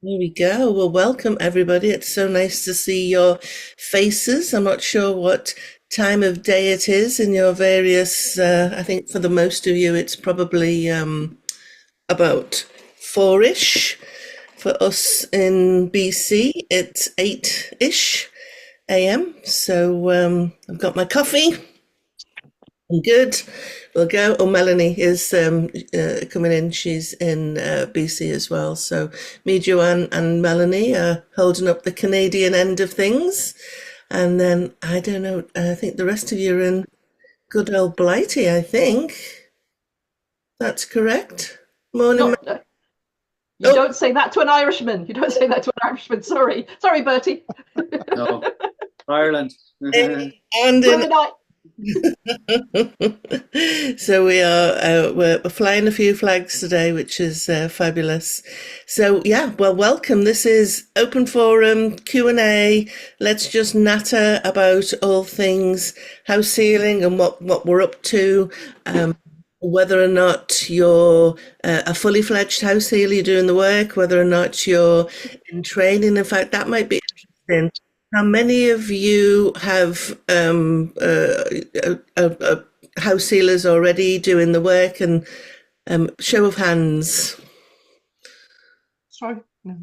Here we go. Well, welcome everybody. It's so nice to see your faces. I'm not sure what time of day it is in your various, I think for the most of you, it's probably about four-ish. For us in BC, it's 8-ish a.m. So I've got my coffee. I'm good. We'll go. Oh, Melanie is coming in. She's in BC as well. So me, Joanne, and Melanie are holding up the Canadian end of things. And then I don't know. I think the rest of you are in good old Blighty. I think that's correct. Morning. Not, you Oh, don't say that to an Irishman. You don't say that to an Irishman. Sorry, Bertie. No, Ireland. and in Women, I. So we are we're flying a few flags today, which is fabulous. So yeah, well, welcome. This is open forum Q&A. Let's just natter about all things house sealing and what we're up to. Whether or not you're a fully fledged house healer, you're doing the work, whether or not you're in training. In fact, that might be interesting. How many of you have house healers already doing the work? And show of hands. Sorry. No.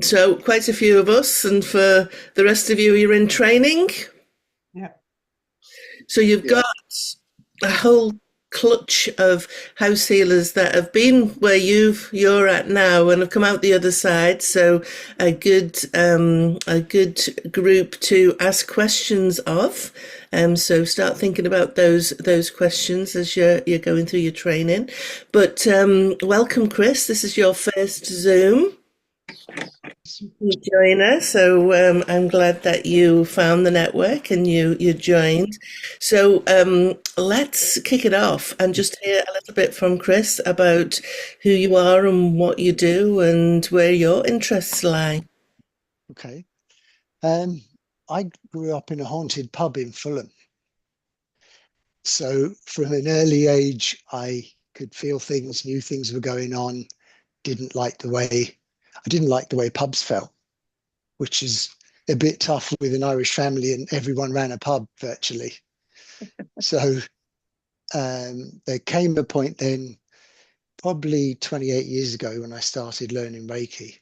So quite a few of us, and for the rest of you, you're in training. Yeah. So you've Yeah. got a whole clutch of house healers that have been where you're at now and have come out the other side. So a good group to ask questions of. So start thinking about those questions as you're going through your training. But welcome, Chris. This is your first Zoom. You join us, so I'm glad that you found the network and you joined. So let's kick it off and just hear a little bit from Chris about who you are and what you do and where your interests lie. Okay. I grew up in a haunted pub in Fulham. So from an early age, I could feel things, knew things were going on, I didn't like the way pubs felt, which is a bit tough with an Irish family and everyone ran a pub virtually. So there came a point then, probably 28 years ago, when I started learning Reiki.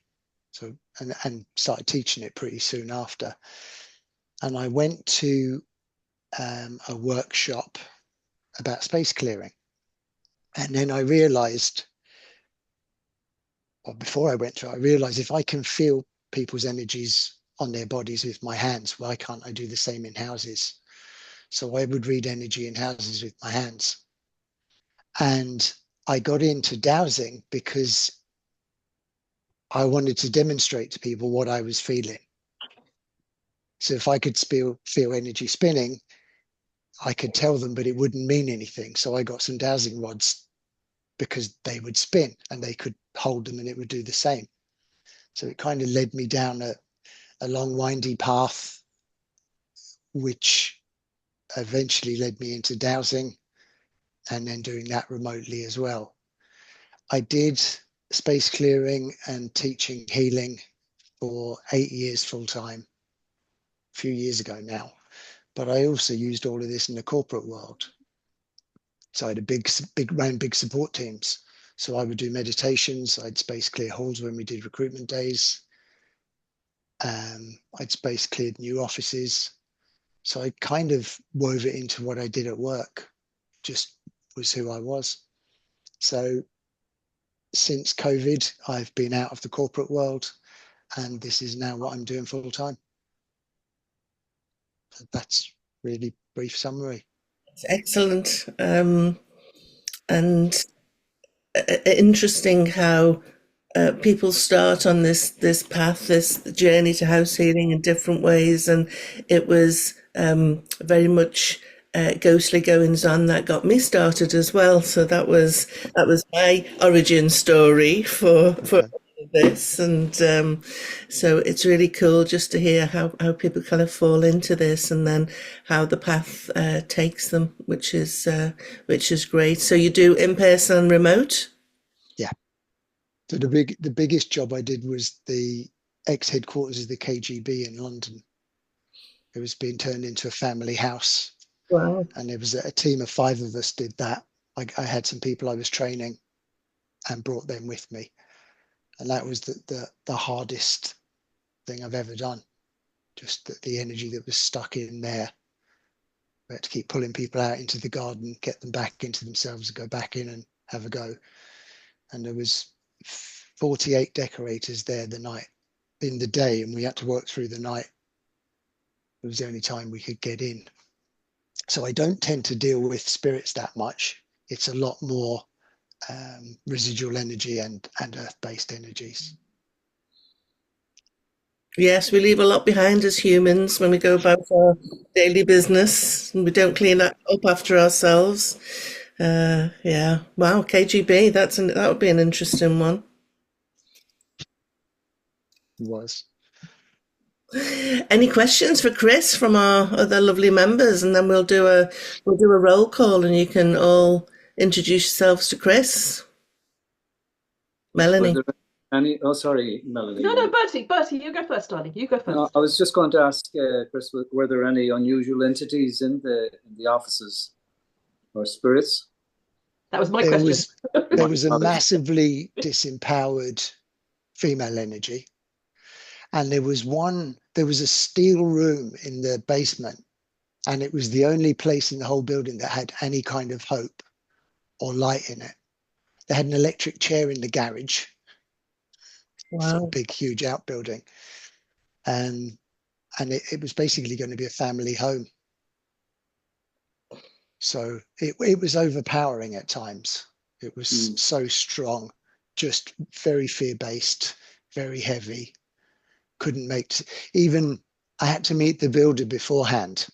So and started teaching it pretty soon after. And I went to a workshop about space clearing. And then I realized, or before I went to it, I realized if I can feel people's energies on their bodies with my hands, why can't I do the same in houses? So I would read energy in houses with my hands. And I got into dowsing because I wanted to demonstrate to people what I was feeling. So if I could feel energy spinning, I could tell them, but it wouldn't mean anything. So I got some dowsing rods because they would spin and they could hold them and it would do the same. So it kind of led me down a long, windy path, which eventually led me into dowsing and then doing that remotely as well. I did space clearing and teaching healing for 8 years full time, a few years ago now. But I also used all of this in the corporate world. So I had ran big support teams. So I would do meditations. I'd space clear halls when we did recruitment days. I'd space cleared new offices. So I kind of wove it into what I did at work, just was who I was. So since COVID, I've been out of the corporate world and this is now what I'm doing full time. That's really brief summary. Excellent. And interesting how people start on this path, this journey to house healing in different ways, and it was very much ghostly goings on that got me started as well. So that was my origin story for Okay. this, and so it's really cool just to hear how people kind of fall into this and then how the path takes them, which is great. So you do in person and remote? Yeah. So the biggest job I did was the ex-headquarters of the KGB in London. It was being turned into a family house, Wow. and it was a team of 5 of us did that. I had some people I was training and brought them with me, and that was the hardest thing I've ever done. Just the energy that was stuck in there. We had to keep pulling people out into the garden, get them back into themselves, and go back in and have a go. And there was 48 decorators there in the day, and we had to work through the night. It was the only time we could get in. So I don't tend to deal with spirits that much. It's a lot more residual energy and earth-based energies. Yes, we leave a lot behind as humans when we go about our daily business and we don't clean up after ourselves. Yeah. Wow, KGB, that would be an interesting one. It was. Any questions for Chris from our other lovely members, and then we'll do a roll call, and you can all introduce yourselves to Chris. Were Melanie. there any? Oh, sorry, Melanie. No, Bertie, you go first, darling. You go first. No, I was just going to ask Chris, were there any unusual entities in the offices or spirits? That was my question. There was a massively disempowered female energy. And there was a steel room in the basement, and it was the only place in the whole building that had any kind of hope or light in it. They had an electric chair in the garage. Wow. Sort of big, huge outbuilding. And it was basically going to be a family home. So it was overpowering at times. It was so strong, just very fear-based, very heavy. Couldn't even I had to meet the builder beforehand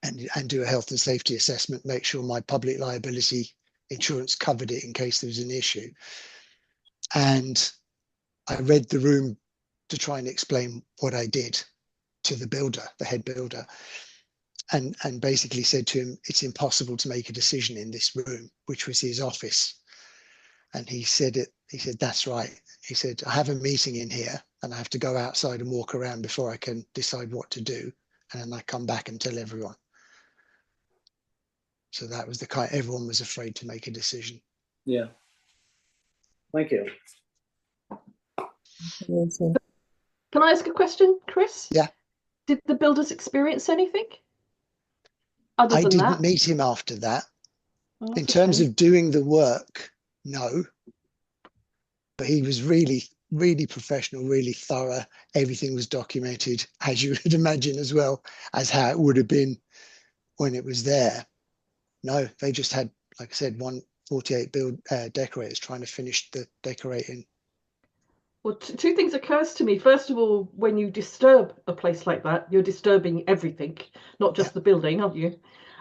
and do a health and safety assessment, make sure my public liability insurance covered it in case there was an issue. And I read the room to try and explain what I did to the builder, the head builder, and basically said to him, it's impossible to make a decision in this room, which was his office. And he said, that's right. He said, I have a meeting in here and I have to go outside and walk around before I can decide what to do. And then I come back and tell everyone. So that was everyone was afraid to make a decision. Yeah. Thank you. Can I ask a question, Chris? Yeah. Did the builders experience anything other I than didn't that? meet him after that. Oh, In terms of doing the work, no. But he was really, really professional, really thorough. Everything was documented, as you would imagine, as well as how it would have been when it was there. No, they just had, like I said, 48 decorators trying to finish the decorating. Well, two things occurs to me. First of all, when you disturb a place like that, you're disturbing everything, not just the building, aren't you?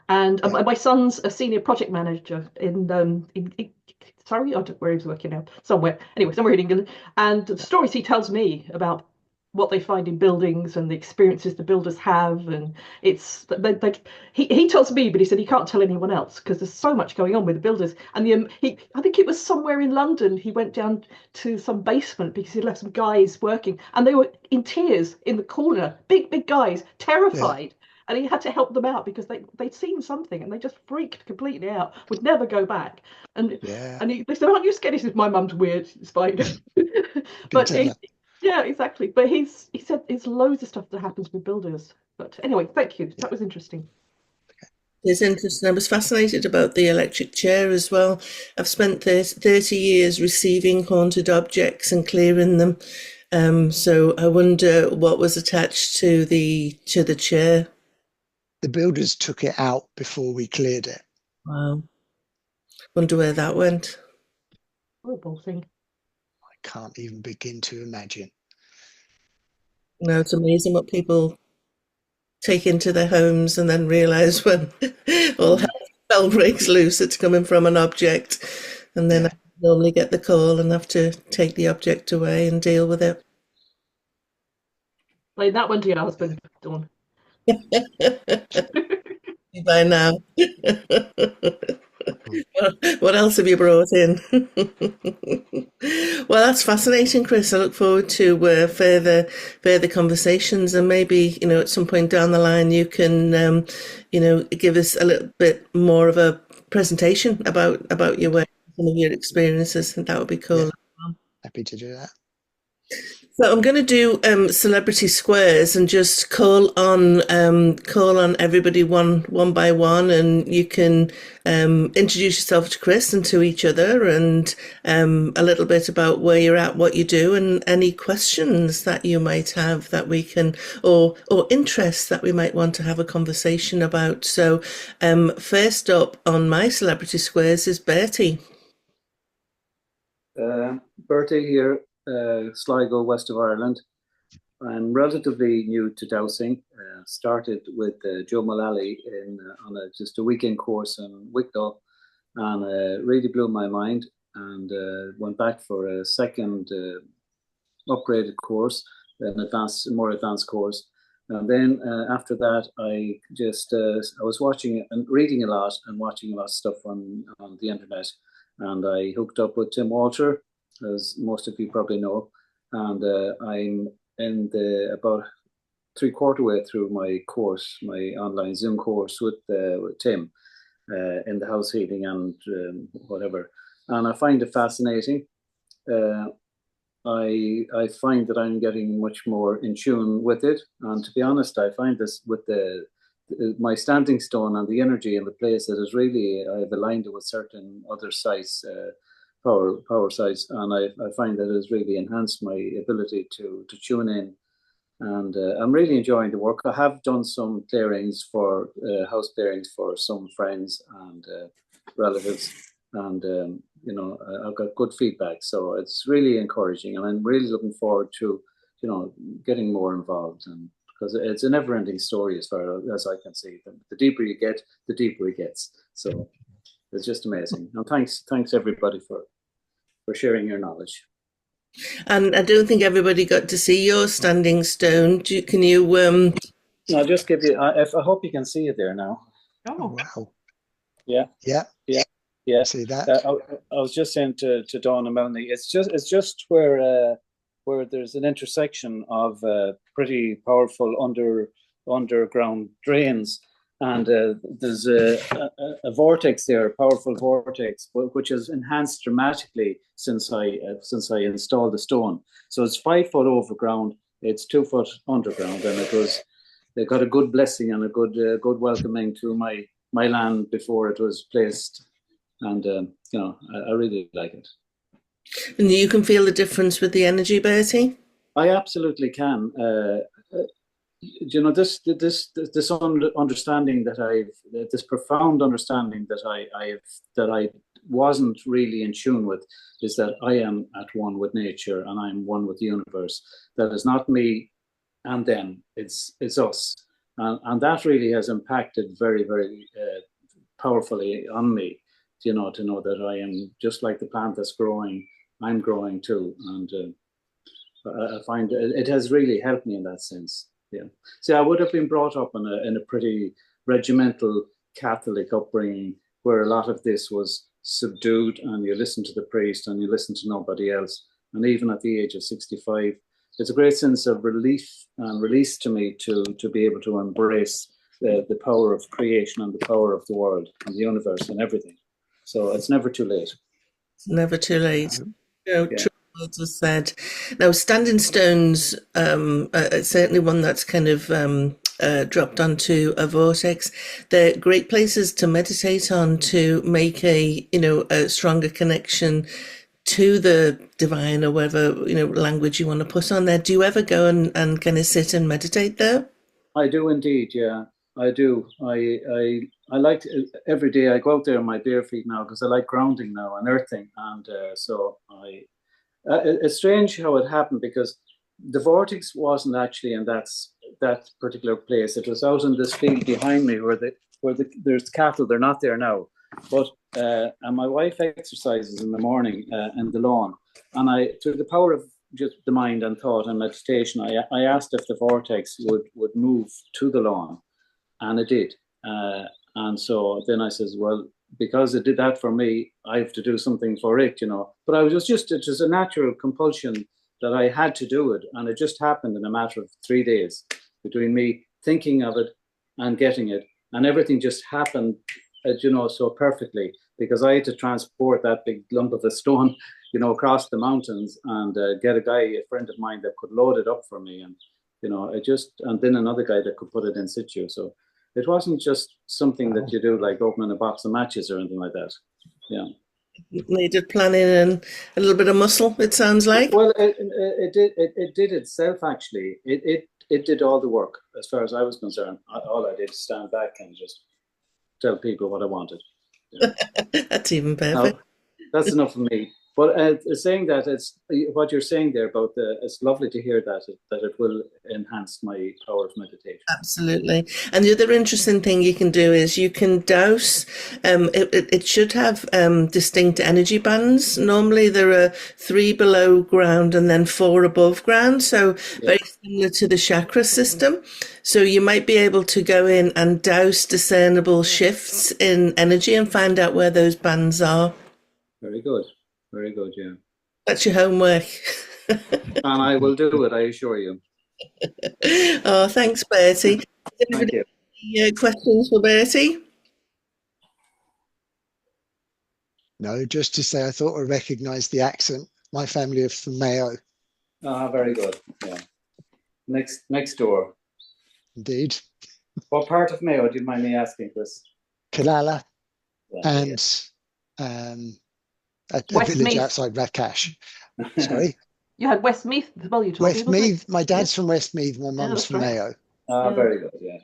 And my son's a senior project manager in sorry, I don't know where he's working now, somewhere in England. And the stories he tells me about what they find in buildings and the experiences the builders have, and it's he tells me, but he said he can't tell anyone else because there's so much going on with the builders. And I think it was somewhere in London. He went down to some basement because he left some guys working, and they were in tears in the corner, big guys, terrified. Yeah. And he had to help them out because they'd seen something and they just freaked completely out, would never go back. And they said, aren't you scared? He said, my mum's weird, it's fine. But yeah, exactly. But he said there's loads of stuff that happens with builders. But anyway, thank you. That was interesting. It's interesting. I was fascinated about the electric chair as well. I've spent 30 years receiving haunted objects and clearing them. So I wonder what was attached to the chair. The builders took it out before we cleared it. Wow. Wonder where that went. Horrible thing. I can't even begin to imagine. No, it's amazing what people take into their homes and then realise when all hell breaks loose, it's coming from an object. And then I normally get the call and have to take the object away and deal with it. Like that one to your husband, Dawn. By now. What else have you brought in? Well, that's fascinating, Chris. I look forward to further conversations, and maybe at some point down the line give us a little bit more of a presentation about your work, some of your experiences, and that would be Yeah, cool. happy to do that. So I'm going to do celebrity squares and just call on everybody one by one, and you can introduce yourself to Chris and to each other, and a little bit about where you're at, what you do, and any questions that you might have that we can, or interests that we might want to have a conversation about. So first up on my celebrity squares is Bertie. Bertie here, Sligo, west of Ireland. I'm relatively new to dowsing. Started with Joe Mullally on just a weekend course in Wicklow, and really blew my mind. And went back for a second upgraded course, more advanced course. And then after that, I was watching and reading a lot and watching a lot of stuff on the internet. And I hooked up with Tim Walter, as most of you probably know. And I'm about 3/4 way through my course, my online Zoom course with Tim in the house heating and whatever. And I find it fascinating. I find that I'm getting much more in tune with it. And to be honest, I find this with my standing stone and the energy in the place that is really, I've aligned it with certain other sites, power sites, and I find that it has really enhanced my ability to tune in. And I'm really enjoying the work. I have done some clearings for house clearings for some friends and relatives, and I've got good feedback. So it's really encouraging, and I'm really looking forward to getting more involved, and because it's a never-ending story as far as I can see. The deeper you get, the deeper it gets. So it's just amazing. And thanks everybody for sharing your knowledge. And I don't think everybody got to see your standing stone. Can you? I'll just give you. I hope you can see it there now. Oh, wow. Yeah. Yeah. Yeah. See that? I was just saying to Dawn and Melanie, it's just where there's an intersection of pretty powerful underground drains, and there's a vortex there, a powerful vortex, which has enhanced dramatically since I installed the stone. So it's 5 foot over ground, it's 2 foot underground, and they got a good blessing and a good welcoming to my land before it was placed, and I really like it. And you can feel the difference with the energy, Bertie? I absolutely can. This understanding this profound understanding that I wasn't really in tune with, is that I am at one with nature and I'm one with the universe. That is not me and them, it's us. And that really has impacted very, very powerfully on me, to know that I am just like the plant that's growing, I'm growing too. And I find it has really helped me in that sense. Yeah. See, I would have been brought up in a pretty regimental Catholic upbringing, where a lot of this was subdued, and you listen to the priest and you listen to nobody else. And even at the age of 65, it's a great sense of relief and release to me to be able to embrace the power of creation and the power of the world and the universe and everything. So it's never too late. It's never too late. Yeah. True words are said. Now, standing stones, certainly one that's kind of dropped onto a vortex. They're great places to meditate on, to make a stronger connection to the divine, or whatever language you want to put on there. Do you ever go and kind of sit and meditate there? I do indeed, yeah. I do. I like every day I go out there in my bare feet now, because I like grounding now and earthing, and so it's strange how it happened, because the vortex wasn't actually in that particular place. It was out in this field behind me where there's cattle. They're not there now, but and my wife exercises in the morning in the lawn, and through the power of just the mind and thought and meditation, I asked if the vortex would move to the lawn, and it did. And so then I says, well, because it did that for me, I have to do something for it, you know. But it was a natural compulsion that I had to do it. And it just happened in a matter of 3 days between me thinking of it and getting it. And everything just happened, you know, so perfectly, because I had to transport that big lump of a stone, you know, across the mountains and get a friend of mine that could load it up for me. And, you know, and then another guy that could put it in situ. So it wasn't just something that you do like opening a box of matches or anything like that. Yeah. Needed planning and a little bit of muscle, it sounds like. Well, it did itself, actually. It did all the work as far as I was concerned. All I did was stand back and just tell people what I wanted. Yeah. That's even perfect. Now, that's enough of me. But saying that, it's what you're saying there about it's lovely to hear that it will enhance my power of meditation. Absolutely. And the other interesting thing you can do is you can douse. It should have distinct energy bands. Normally there are 3 below ground and then 4 above ground. So very similar to the chakra system. So you might be able to go in and douse discernible shifts in energy and find out where those bands are. Very good. Very good, yeah. That's your homework. And I will do it, I assure you. Oh, thanks, Bertie. Thank you. Any questions for Bertie? No, just to say I thought I recognised the accent. My family are from Mayo. Ah, very good. Yeah. Next door. Indeed. What part of Mayo, do you mind me asking, Chris? Kalala Yeah, and a Westmeath. village outside Rathcash. Sorry? You had Westmeath as well, you told me, wasn't it? Westmeath. My dad's from Westmeath. My mum's that's from right. Mayo. Ah, very good, yeah.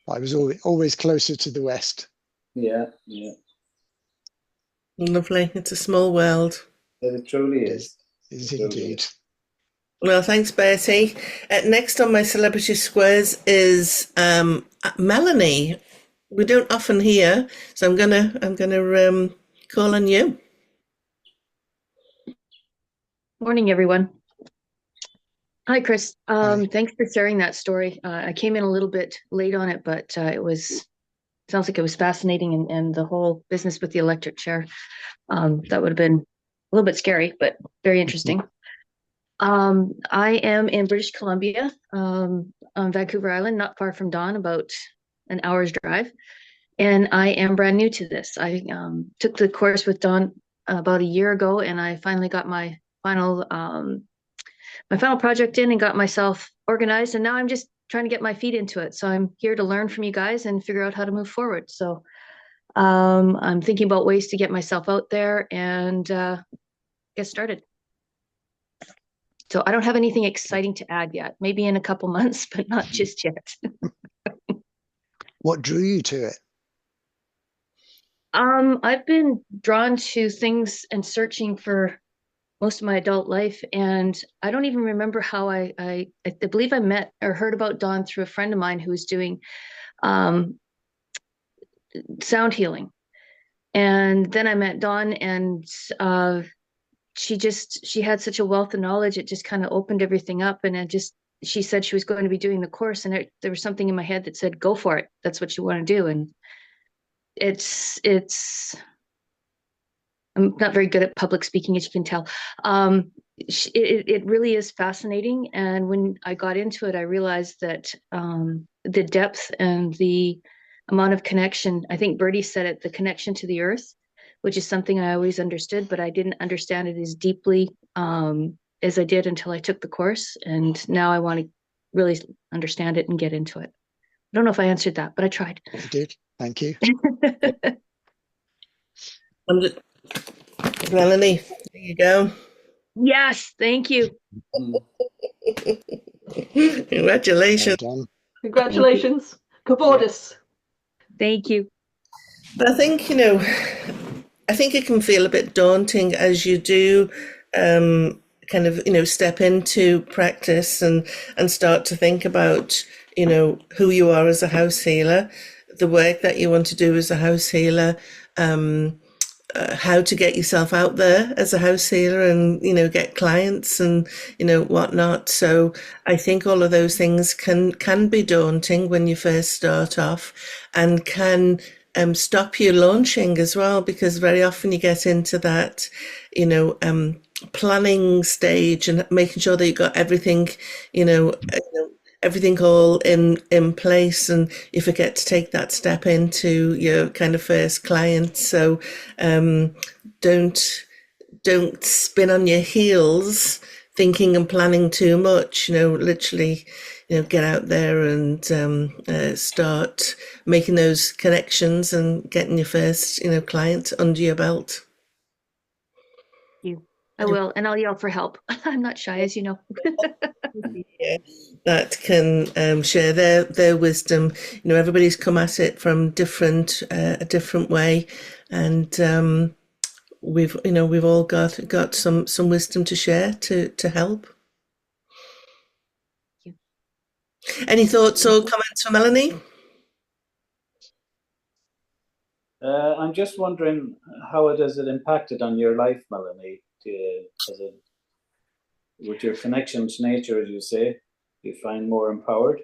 I was always closer to the west. Yeah, yeah. Lovely. It's a small world. It truly is. It is It truly indeed. is. Well, thanks, Bertie. Next on my celebrity squares is Melanie. We don't often hear, so I'm gonna call on you. Morning, everyone. Hi, Chris. Hi. Thanks for sharing that story. I came in a little bit late on it, but sounds like it was fascinating, and the whole business with the electric chair. That would have been a little bit scary, but very interesting. I am in British Columbia, on Vancouver Island, not far from Dawn, about an hour's drive. And I am brand new to this. I took the course with Dawn about a year ago, and I finally got my final project in and got myself organized. And now I'm just trying to get my feet into it. So I'm here to learn from you guys and figure out how to move forward. So I'm thinking about ways to get myself out there and get started. So I don't have anything exciting to add yet. Maybe in a couple months, but not just yet. What drew you to it? I've been drawn to things and searching for most of my adult life, and I don't even remember how I believe I met or heard about Dawn through a friend of mine who was doing sound healing. And then I met Dawn, and she had such a wealth of knowledge. It just kind of opened everything up. And she said she was going to be doing the course, and there was something in my head that said, go for it. That's what you want to do. And I'm not very good at public speaking, as you can tell. It really is fascinating. And when I got into it, I realized that the depth and the amount of connection, I think Bertie said it, the connection to the earth, which is something I always understood, but I didn't understand it as deeply as I did until I took the course. And now I want to really understand it and get into it. I don't know if I answered that, but I tried. You did. Thank you. Melanie, there you go. Yes, thank you. Congratulations. Well done. Congratulations. Kabordis. Thank you. But I think, I think it can feel a bit daunting as you do kind of, step into practice and start to think about, who you are as a house healer, the work that you want to do as a house healer, how to get yourself out there as a house healer and, get clients and, whatnot. So I think all of those things can be daunting when you first start off and can stop you launching as well, because very often you get into that, you know, planning stage and making sure that you got everything, everything all in place, and you forget to take that step into your kind of first client. So don't don't spin on your heels thinking and planning too much. Literally, get out there and start making those connections and getting your first, client under your belt. You. I will, and I'll yell for help. I'm not shy, as you know. Yeah, that can share their wisdom. Everybody's come at it from a different way, and we've all got some wisdom to share to help. You. Any thoughts or comments from Melanie? I'm just wondering how has it impacted on your life, Melanie? With your connection to nature, as you say, do you find more empowered?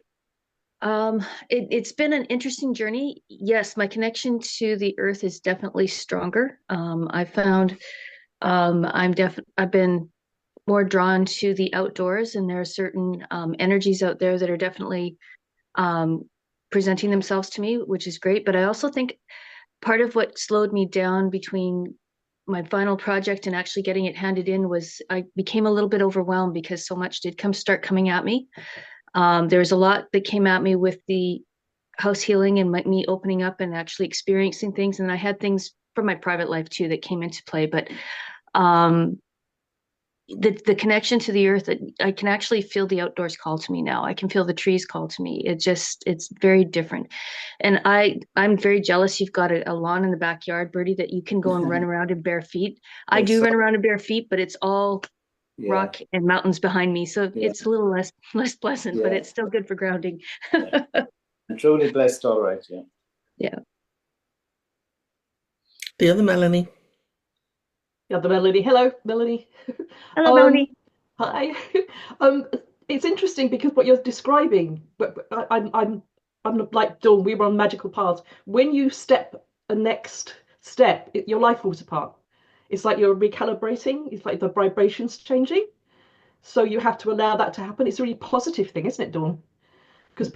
It's been an interesting journey. Yes, my connection to the earth is definitely stronger. I found I've been more drawn to the outdoors, and there are certain energies out there that are definitely presenting themselves to me, which is great. But I also think part of what slowed me down between my final project and actually getting it handed in was I became a little bit overwhelmed because so much did start coming at me. There was a lot that came at me with the house healing and me opening up and actually experiencing things. And I had things from my private life too that came into play. But the connection to the earth, I can actually feel the outdoors call to me now. I can feel the trees call to me. It's very different. And I'm very jealous you've got a lawn in the backyard, Bertie, that you can go and run around in bare feet. I do run around in bare feet, but it's all rock and mountains behind me. So it's a little less pleasant, but it's still good for grounding. I'm truly blessed, all right, yeah. Yeah. The other Melanie. The other Melanie. Hello, Melanie. Hello, Melanie. Hi. It's interesting because what you're describing, but I'm like Dawn. We were on magical paths. When you step a next step, your life falls apart. It's like you're recalibrating. It's like the vibrations changing. So you have to allow that to happen. It's a really positive thing, isn't it, Dawn? Because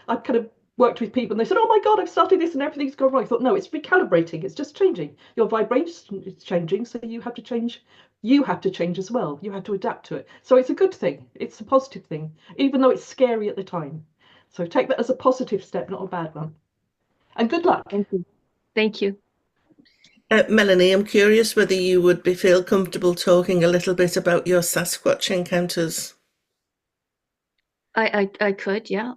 I've kind of worked with people and they said, oh my God, I've started this and everything's gone wrong. I thought, no, it's recalibrating. It's just changing. Your vibration is changing. So you have to change. You have to change as well. You have to adapt to it. So it's a good thing. It's a positive thing, even though it's scary at the time. So take that as a positive step, not a bad one. And good luck. Thank you. Thank you. Melanie, I'm curious whether you would feel comfortable talking a little bit about your Sasquatch encounters. I could, yeah.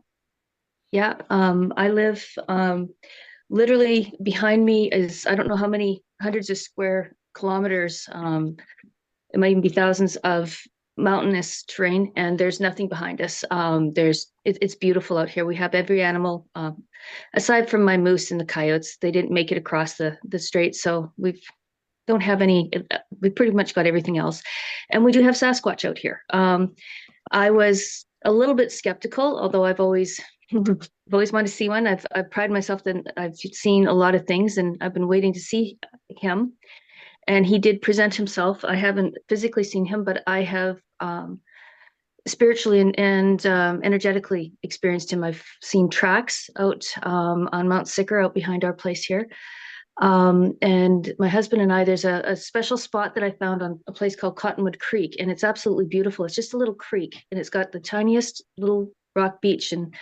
Yeah. I live literally behind me is I don't know how many hundreds of square kilometers. It might even be thousands of mountainous terrain, and there's nothing behind us. It's beautiful out here. We have every animal, aside from my moose and the coyotes. They didn't make it across the strait, so we don't have any. We pretty much got everything else, and we do have Sasquatch out here. I was a little bit skeptical, although I've always wanted to see one. I've prided myself that I've seen a lot of things, and I've been waiting to see him. And he did present himself. I haven't physically seen him, but I have spiritually and energetically experienced him. I've seen tracks out on Mount Sicker, out behind our place here. And my husband and I, there's a special spot that I found on a place called Cottonwood Creek, and it's absolutely beautiful. It's just a little creek, and it's got the tiniest little rock beach, and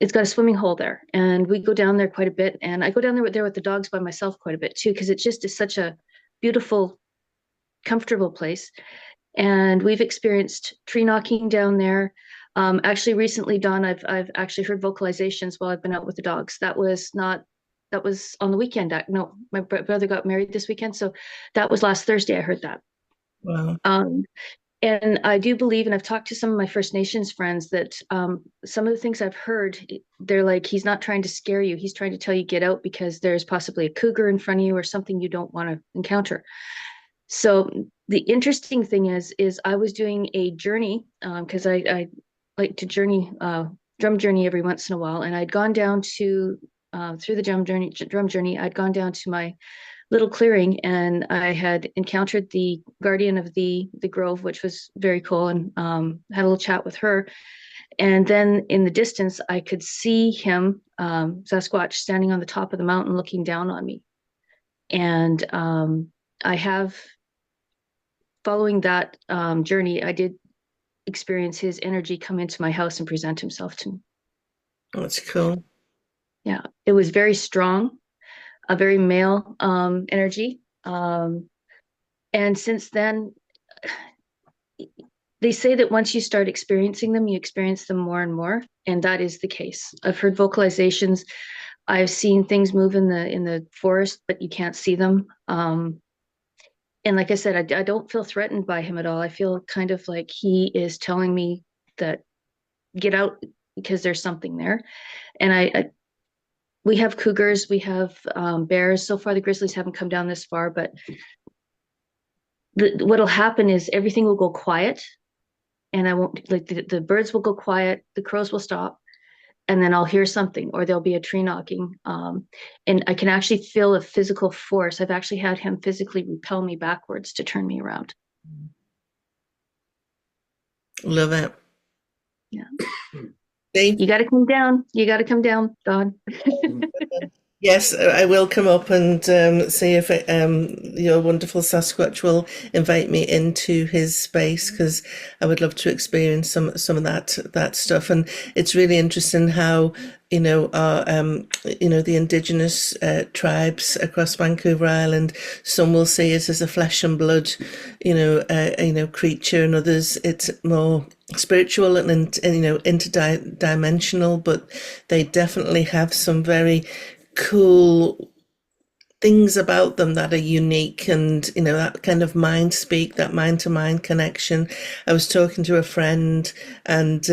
it's got a swimming hole there. And we go down there quite a bit, and I go down there with the dogs by myself quite a bit too, because it just is such a beautiful, comfortable place. And we've experienced tree knocking down there. Actually, recently, Dawn, I've actually heard vocalizations while I've been out with the dogs. That was on the weekend. No, my brother got married this weekend, so that was last Thursday. I heard that. Wow. And I do believe, and I've talked to some of my First Nations friends, that some of the things I've heard, they're like, he's not trying to scare you. He's trying to tell you get out because there's possibly a cougar in front of you or something you don't want to encounter. So the interesting thing is I was doing a journey because I like to journey, drum journey every once in a while. And I'd gone down to through the drum journey, I'd gone down to my little clearing, and I had encountered the guardian of the grove, which was very cool, and had a little chat with her. And then in the distance, I could see him, Sasquatch, standing on the top of the mountain looking down on me. And I have, following that journey, I did experience his energy come into my house and present himself to me. Oh, that's cool. Yeah, it was very strong, a very male energy. And since then, they say that once you start experiencing them, you experience them more and more, and that is the case. I've heard vocalizations. I've seen things move in the forest, but you can't see them. And like I said, I don't feel threatened by him at all. I feel kind of like he is telling me that get out because there's something there. And we have cougars, we have bears. So far, the grizzlies haven't come down this far, but what'll happen is everything will go quiet, and I won't, like, the birds will go quiet, the crows will stop, and then I'll hear something, or there'll be a tree knocking. And I can actually feel a physical force. I've actually had him physically repel me backwards to turn me around. Love it. Yeah. Dave? You got to come down. You got to come down, Don. Yes, I will come up and see if your wonderful Sasquatch will invite me into his space, because I would love to experience some of that stuff. And it's really interesting how our the indigenous tribes across Vancouver Island, some will see it as a flesh and blood creature, and others it's more spiritual and interdimensional. But they definitely have some very cool things about them that are unique, and that kind of mind speak, that mind to mind connection. I was talking to a friend, and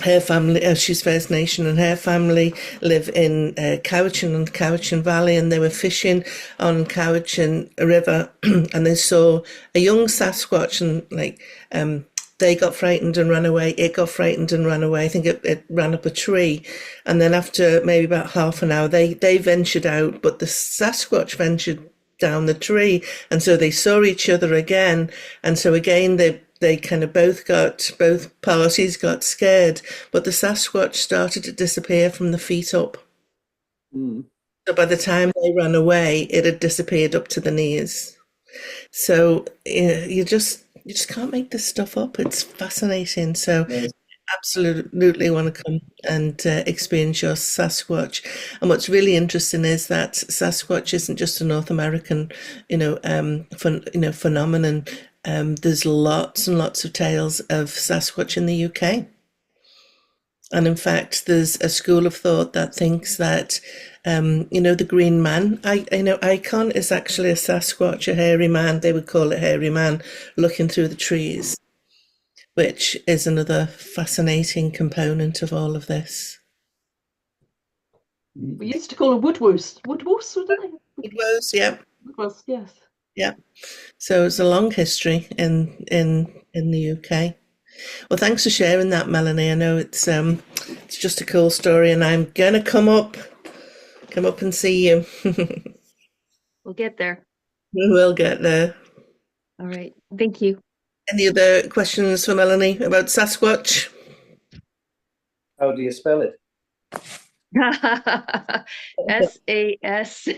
her family, she's First Nation, and her family live in Cowichan and Cowichan Valley, and they were fishing on Cowichan River and they saw a young Sasquatch, and they got frightened and ran away. It got frightened and ran away. I think it ran up a tree. And then after maybe about half an hour, they ventured out, but the Sasquatch ventured down the tree. And so they saw each other again. And so again, they kind of both parties got scared, but the Sasquatch started to disappear from the feet up. Mm. So by the time they ran away, it had disappeared up to the knees. So you just can't make this stuff up. It's fascinating. So Yes. absolutely want to come and experience your Sasquatch. And what's really interesting is that Sasquatch isn't just a North American, phenomenon. There's lots and lots of tales of Sasquatch in the UK. And in fact, there's a school of thought that thinks that, the green man, Icon is actually a Sasquatch, a hairy man. They would call it hairy man looking through the trees, which is another fascinating component of all of this. We used to call them woodwoos. Woodwoos, wouldn't they? It was, yeah. Woodwoos, yes. Yeah. So it's a long history in the UK. Well, thanks for sharing that, Melanie. I know it's just a cool story, and I'm gonna come up and see you. We'll get there. We will get there. All right. Thank you. Any other questions for Melanie about Sasquatch? How do you spell it? SAS.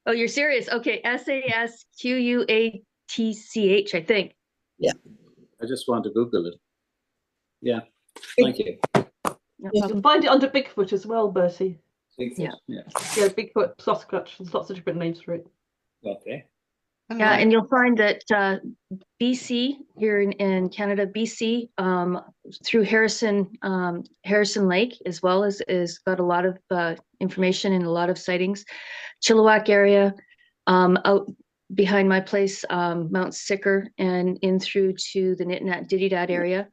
Oh, you're serious? Okay. SASQUATCH, I think. Yeah. I just want to Google it. Yeah. Thank you. No You problem. can find it under Bigfoot as well, Bertie. Bigfoot. Yeah. Yeah. Yeah, Bigfoot, Sasquatch. There's lots of different names for it. Okay. Yeah, and you'll find that BC, here in Canada, BC, through Harrison Lake, as well as got a lot of information and a lot of sightings. Chilliwack area, out behind my place, Mount Sicker, and in through to the Nitnat Dididad area,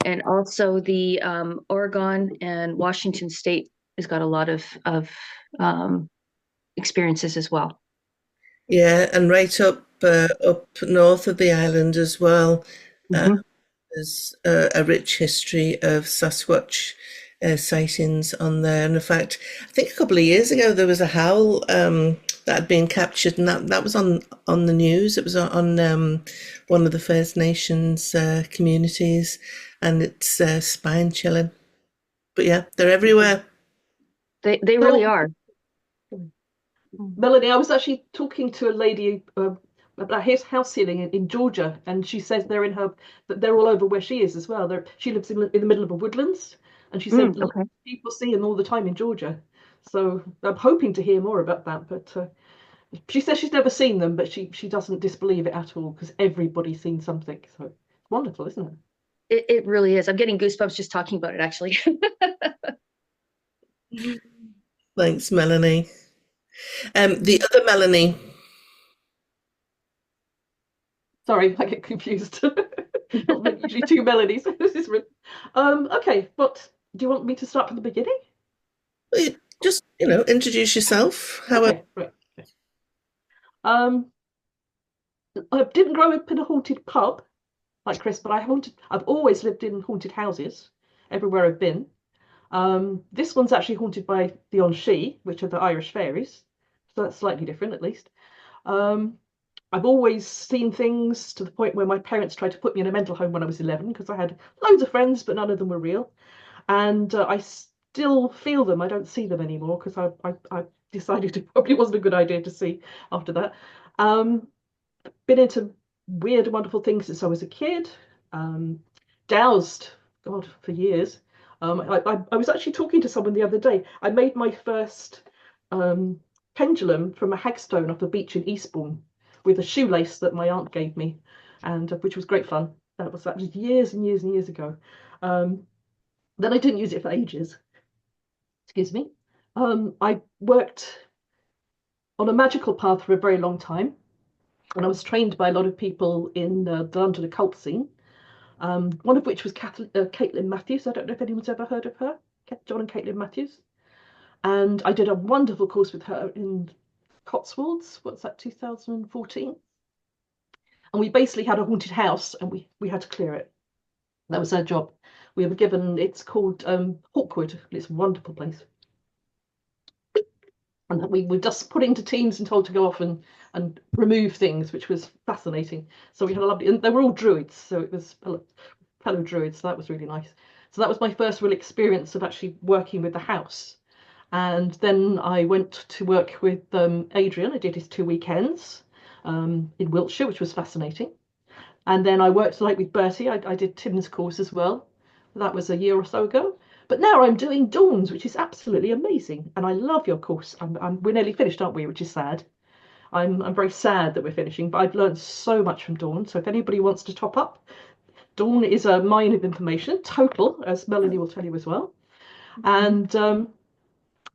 and also the Oregon and Washington State has got a lot of experiences as well. Yeah, and right up north of the island as well. Mhm. There's a rich history of Sasquatch sightings on there. And in fact, I think a couple of years ago there was a howl that had been captured, and that was on the news. It was on one of the First Nations communities, and it's spine chilling. But yeah, they're everywhere. They really are. Melanie, I was actually talking to a lady about his house healing in Georgia, and she says that they're all over where she is as well. She lives in the middle of the woodlands, and she said Okay. people see them all the time in Georgia. So I'm hoping to hear more about that. But she says she's never seen them, but she doesn't disbelieve it at all because everybody's seen something. So it's wonderful, isn't it? It really is. I'm getting goosebumps just talking about it, actually. Thanks, Melanie. The other Melanie. Sorry, I get confused. Not usually two Melanies. This is okay. But do you want me to start from the beginning? Just introduce yourself. Okay, right. Okay. I didn't grow up in a haunted pub like Chris, but I've always lived in haunted houses everywhere I've been. This one's actually haunted by the Anshi, which are the Irish fairies, so that's slightly different at least. I've always seen things to the point where my parents tried to put me in a mental home when I was 11 because I had loads of friends, but none of them were real. And I still feel them. I don't see them anymore because I decided it probably wasn't a good idea to see after that. Been into weird, wonderful things since I was a kid. Dowsed, God, for years. I was actually talking to someone the other day. I made my first pendulum from a hagstone off the beach in Eastbourne with a shoelace that my aunt gave me, and which was great fun. That was years and years and years ago. Then I didn't use it for ages. Excuse me. I worked on a magical path for a very long time, and I was trained by a lot of people in the London occult scene. One of which was Caitlin Matthews. I don't know if anyone's ever heard of her, John and Caitlin Matthews. And I did a wonderful course with her in Cotswolds. What's that, 2014? And we basically had a haunted house, and we had to clear it. That was her job. We were given, it's called Hawkwood. It's a wonderful place. And we were just put into teams and told to go off and remove things, which was fascinating. So we had a lovely, and they were all druids, so it was fellow druids, so that was really nice. So that was my first real experience of actually working with the house. And then I went to work with Adrian. I did his 2 weekends in Wiltshire, which was fascinating. And then I worked with Bertie. I did Tim's course as well. That was a year or so ago. But now I'm doing Dawn's, which is absolutely amazing. And I love your course. We're nearly finished, aren't we? Which is sad. I'm very sad that we're finishing, but I've learned so much from Dawn. So if anybody wants to top up, Dawn is a mine of information, total, as Melanie will tell you as well. And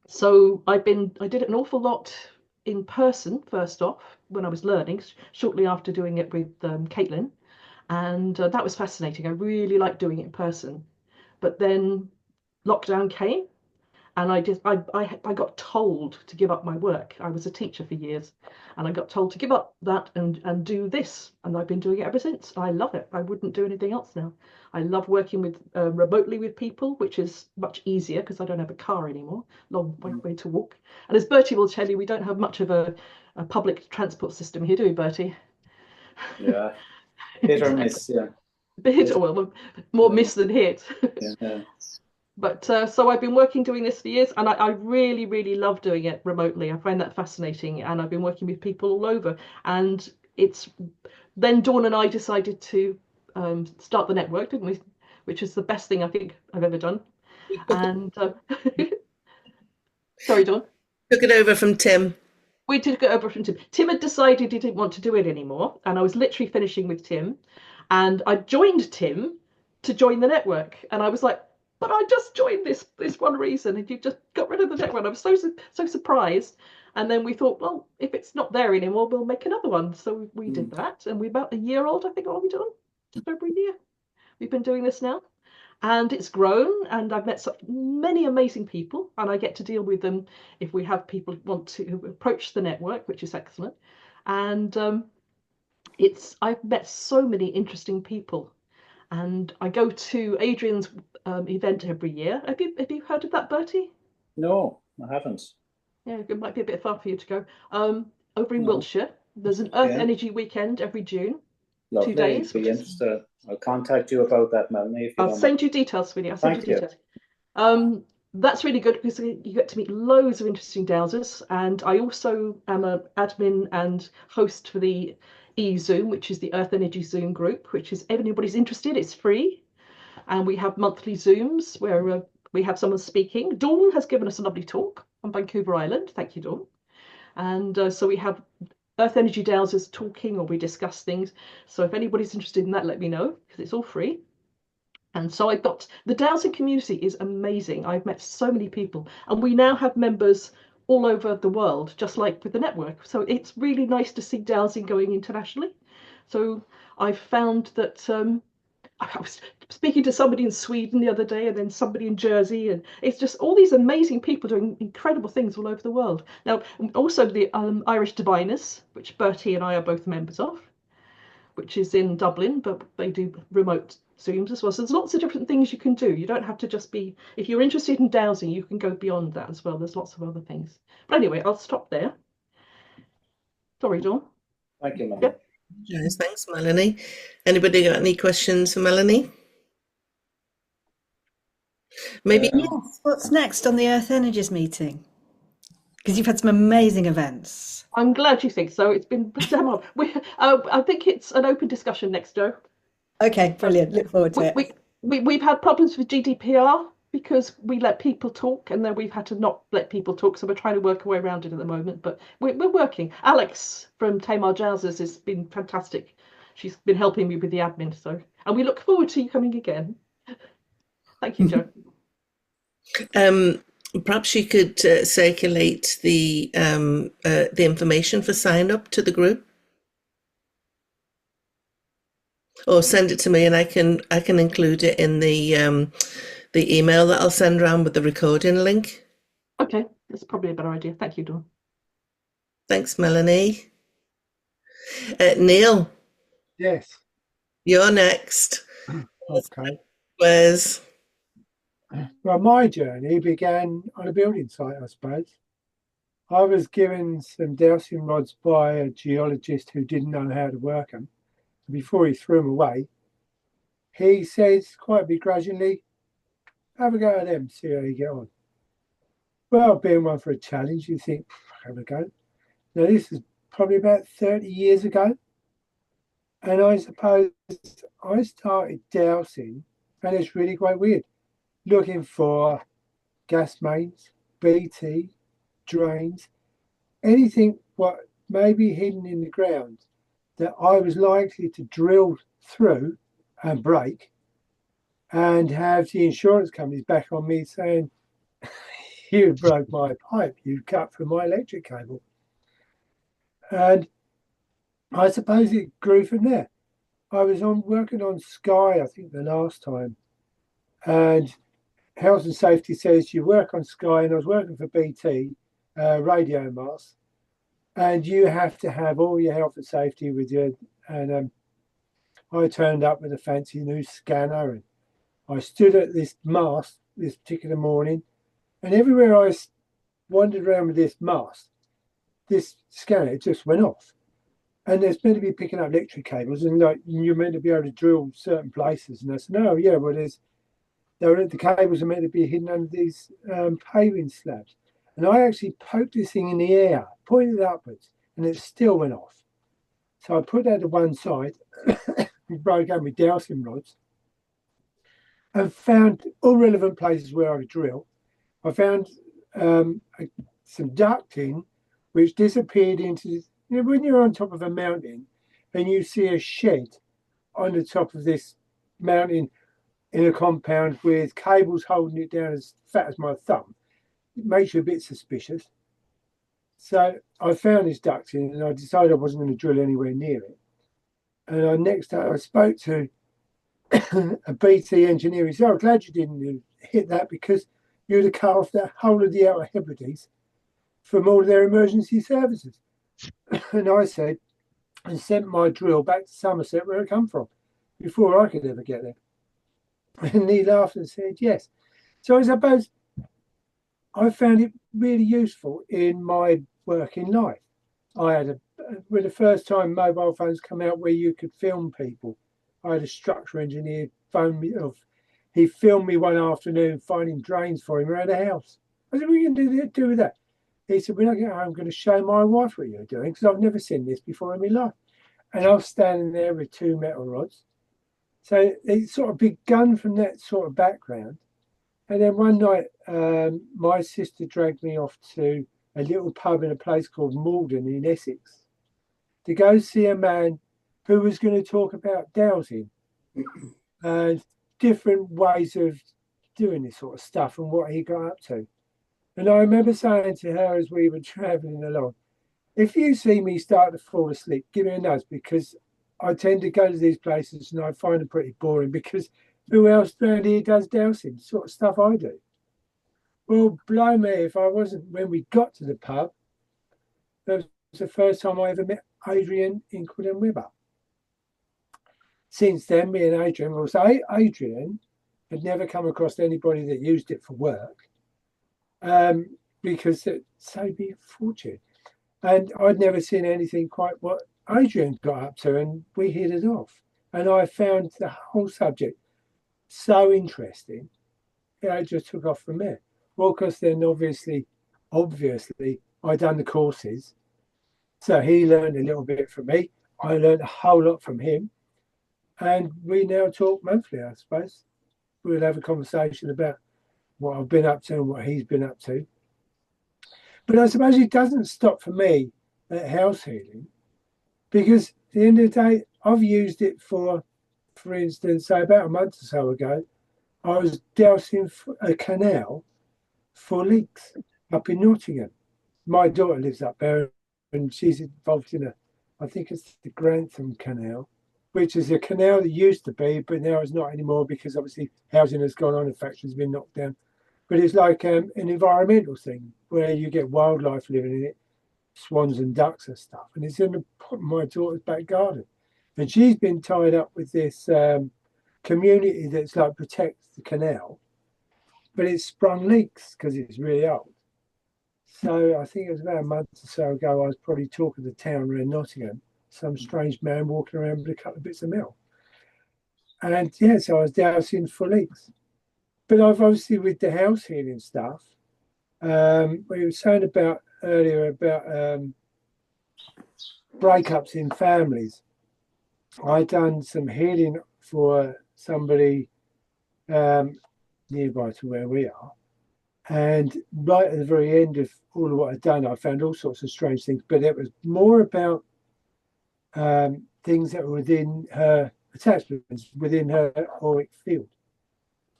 so I did an awful lot in person first off when I was learning, shortly after doing it with Caitlin. And that was fascinating. I really liked doing it in person. But then lockdown came, and I got told to give up my work. I was a teacher for years, and I got told to give up that and do this, and I've been doing it ever since. I love it. I wouldn't do anything else now. I love working with remotely with people, which is much easier because I don't have a car anymore. Long way to walk. And as Bertie will tell you, we don't have much of a public transport system here, do we, Bertie? Yeah, hit or miss. Yeah, well, more miss than hit. yeah. But so I've been doing this for years, and I really, really love doing it remotely. I find that fascinating, and I've been working with people all over. And then Dawn and I decided to start the network, didn't we? Which is the best thing I think I've ever done. And sorry, Dawn. Took it over from Tim. We took it over from Tim. Tim had decided he didn't want to do it anymore, and I was literally finishing with Tim. And I joined Tim to join the network, and I was like, but I just joined this one reason, and you just got rid of the network. I was so surprised. And then we thought, well, if it's not there anymore, we'll make another one. So we did that, and we're about a year old, I think. What are we doing? Just over a year. We've been doing this now, and it's grown, and I've met so many amazing people, and I get to deal with them if we have people want to approach the network, which is excellent. And I've met so many interesting people. And I go to Adrian's event every year. Have you heard of that, Bertie? No, I haven't. Yeah, it might be a bit far for you to go. Over in No. Wiltshire, there's an Earth Yeah. Energy weekend every June, 2 Lovely. days. Be interested. I'll contact you about that, Melanie, if you I'll don't send you details, Sweeney. I'll send you Thank you. details. That's really good because you get to meet loads of interesting dowsers. And I also am an admin and host for the Zoom, which is the Earth Energy Zoom group, which is if anybody's interested, it's free. And we have monthly Zooms where we have someone speaking. Dawn has given us a lovely talk on Vancouver Island. Thank you, Dawn. And so we have Earth Energy Dowsers talking, or we discuss things. So if anybody's interested in that, let me know, because it's all free. And so I've got the dowsing community is amazing. I've met so many people, and we now have members all over the world, just like with the network. So it's really nice to see dowsing going internationally. So I've found that I was speaking to somebody in Sweden the other day, and then somebody in Jersey, and it's just all these amazing people doing incredible things all over the world. Now, also the Irish Diviners, which Bertie and I are both members of, which is in Dublin, but they do remote Zooms as well. So there's lots of different things you can do. You don't have to just be, if you're interested in dowsing, you can go beyond that as well. There's lots of other things. But anyway, I'll stop there. Sorry, Dawn. Thank you, Melanie. Yeah. Yes, thanks, Melanie. Anybody got any questions for Melanie? Maybe Yes. What's next on the Earth Energies meeting? Because you've had some amazing events. I'm glad you think so. It's been damn hard. I think it's an open discussion next, Joe. Okay, brilliant. Look forward to it. We've had problems with GDPR because we let people talk, and then we've had to not let people talk. So we're trying to work our way around it at the moment, but we're working. Alex from Tamar Jousers has been fantastic. She's been helping me with the admin. So, and we look forward to you coming again. Thank you, Joe. Perhaps you could circulate the information for sign up to the group, or send it to me, and I can include it in the email that I'll send around with the recording link. Okay, that's probably a better idea. Thank you, Dawn. Thanks, Melanie. Neil. Yes. You're next. Okay. Where's? Well, my journey began on a building site, I suppose. I was given some dowsing rods by a geologist who didn't know how to work them. Before he threw them away, he says quite begrudgingly, have a go at them, see how you get on. Well, being one for a challenge, you think, have a go. Now, this is probably about 30 years ago. And I suppose I started dowsing, and it's really quite weird, looking for gas mains, BT, drains, anything what may be hidden in the ground that I was likely to drill through and break, and have the insurance companies back on me saying, you broke my pipe, you cut through my electric cable. And I suppose it grew from there. I was working on Sky, I think, the last time. And health and safety says you work on Sky, and I was working for BT, radio masts, and you have to have all your health and safety with you. And I turned up with a fancy new scanner, and I stood at this mast this particular morning, and everywhere I wandered around with this mast, this scanner just went off. And there's meant to be picking up electric cables, and like you're meant to be able to drill certain places. And I said, no, yeah, well, the cables are meant to be hidden under these paving slabs. And I actually poked this thing in the air, pointed it upwards, and it still went off. So I put that to one side, broke out my dowsing rods, and found all relevant places where I could drill. I found some ducting, which disappeared into, when you're on top of a mountain and you see a shed on the top of this mountain in a compound with cables holding it down as fat as my thumb, it makes you a bit suspicious. So I found this ducting, and I decided I wasn't going to drill anywhere near it. And next day I spoke to a BT engineer. He said, I'm glad you didn't hit that, because you'd have cut off the whole of the Outer Hebrides from all of their emergency services. And I said, and sent my drill back to Somerset, where it come from, before I could ever get there. And he laughed and said, yes. So I suppose I found it really useful in my working life. I had when the first time mobile phones come out where you could film people, I had a structural engineer phone me off. He filmed me one afternoon finding drains for him around the house. I said, what are you going to do with that? He said, when I get home, I'm going to show my wife what you're doing because I've never seen this before in my life. And I was standing there with 2 metal rods. So it sort of begun from that sort of background. And then one night, my sister dragged me off to a little pub in a place called Malden in Essex to go see a man who was going to talk about dowsing and different ways of doing this sort of stuff and what he got up to. And I remember saying to her as we were travelling along, if you see me start to fall asleep, give me a nudge, because I tend to go to these places and I find them pretty boring because who else around here does dowsing, sort of stuff I do? Well, blow me if I wasn't, when we got to the pub, that was the first time I ever met Adrian Inkwood and Webber. Since then, me and Adrian, well, so Adrian had never come across anybody that used it for work because it saved me a fortune. And I'd never seen anything quite what Adrian got up to, and we hit it off. And I found the whole subject so interesting, I just took off from there. Well, because then obviously, I done the courses. So he learned a little bit from me. I learned a whole lot from him. And we now talk monthly, I suppose. We'll have a conversation about what I've been up to and what he's been up to. But I suppose it doesn't stop for me at house healing, because at the end of the day, I've used it for instance, say about a month or so ago, I was dousing a canal for leaks up in Nottingham. My daughter lives up there and she's involved in I think it's the Grantham Canal, which is a canal that used to be, but now it's not anymore because obviously housing has gone on and factories have been knocked down. But it's like an environmental thing where you get wildlife living in it, swans and ducks and stuff. And it's in my daughter's back garden. And she's been tied up with this community that's like protects the canal, but it's sprung leaks because it's really old. So I think it was about a month or so ago, I was probably talking to the town around Nottingham, some strange man walking around with a couple of bits of metal. And yeah, so I was dousing for leaks. But I've obviously with the house healing stuff, we were saying about earlier about breakups in families. I done some healing for somebody nearby to where we are. And right at the very end of all of what I'd done, I found all sorts of strange things, but it was more about things that were within her attachments, within her auric field.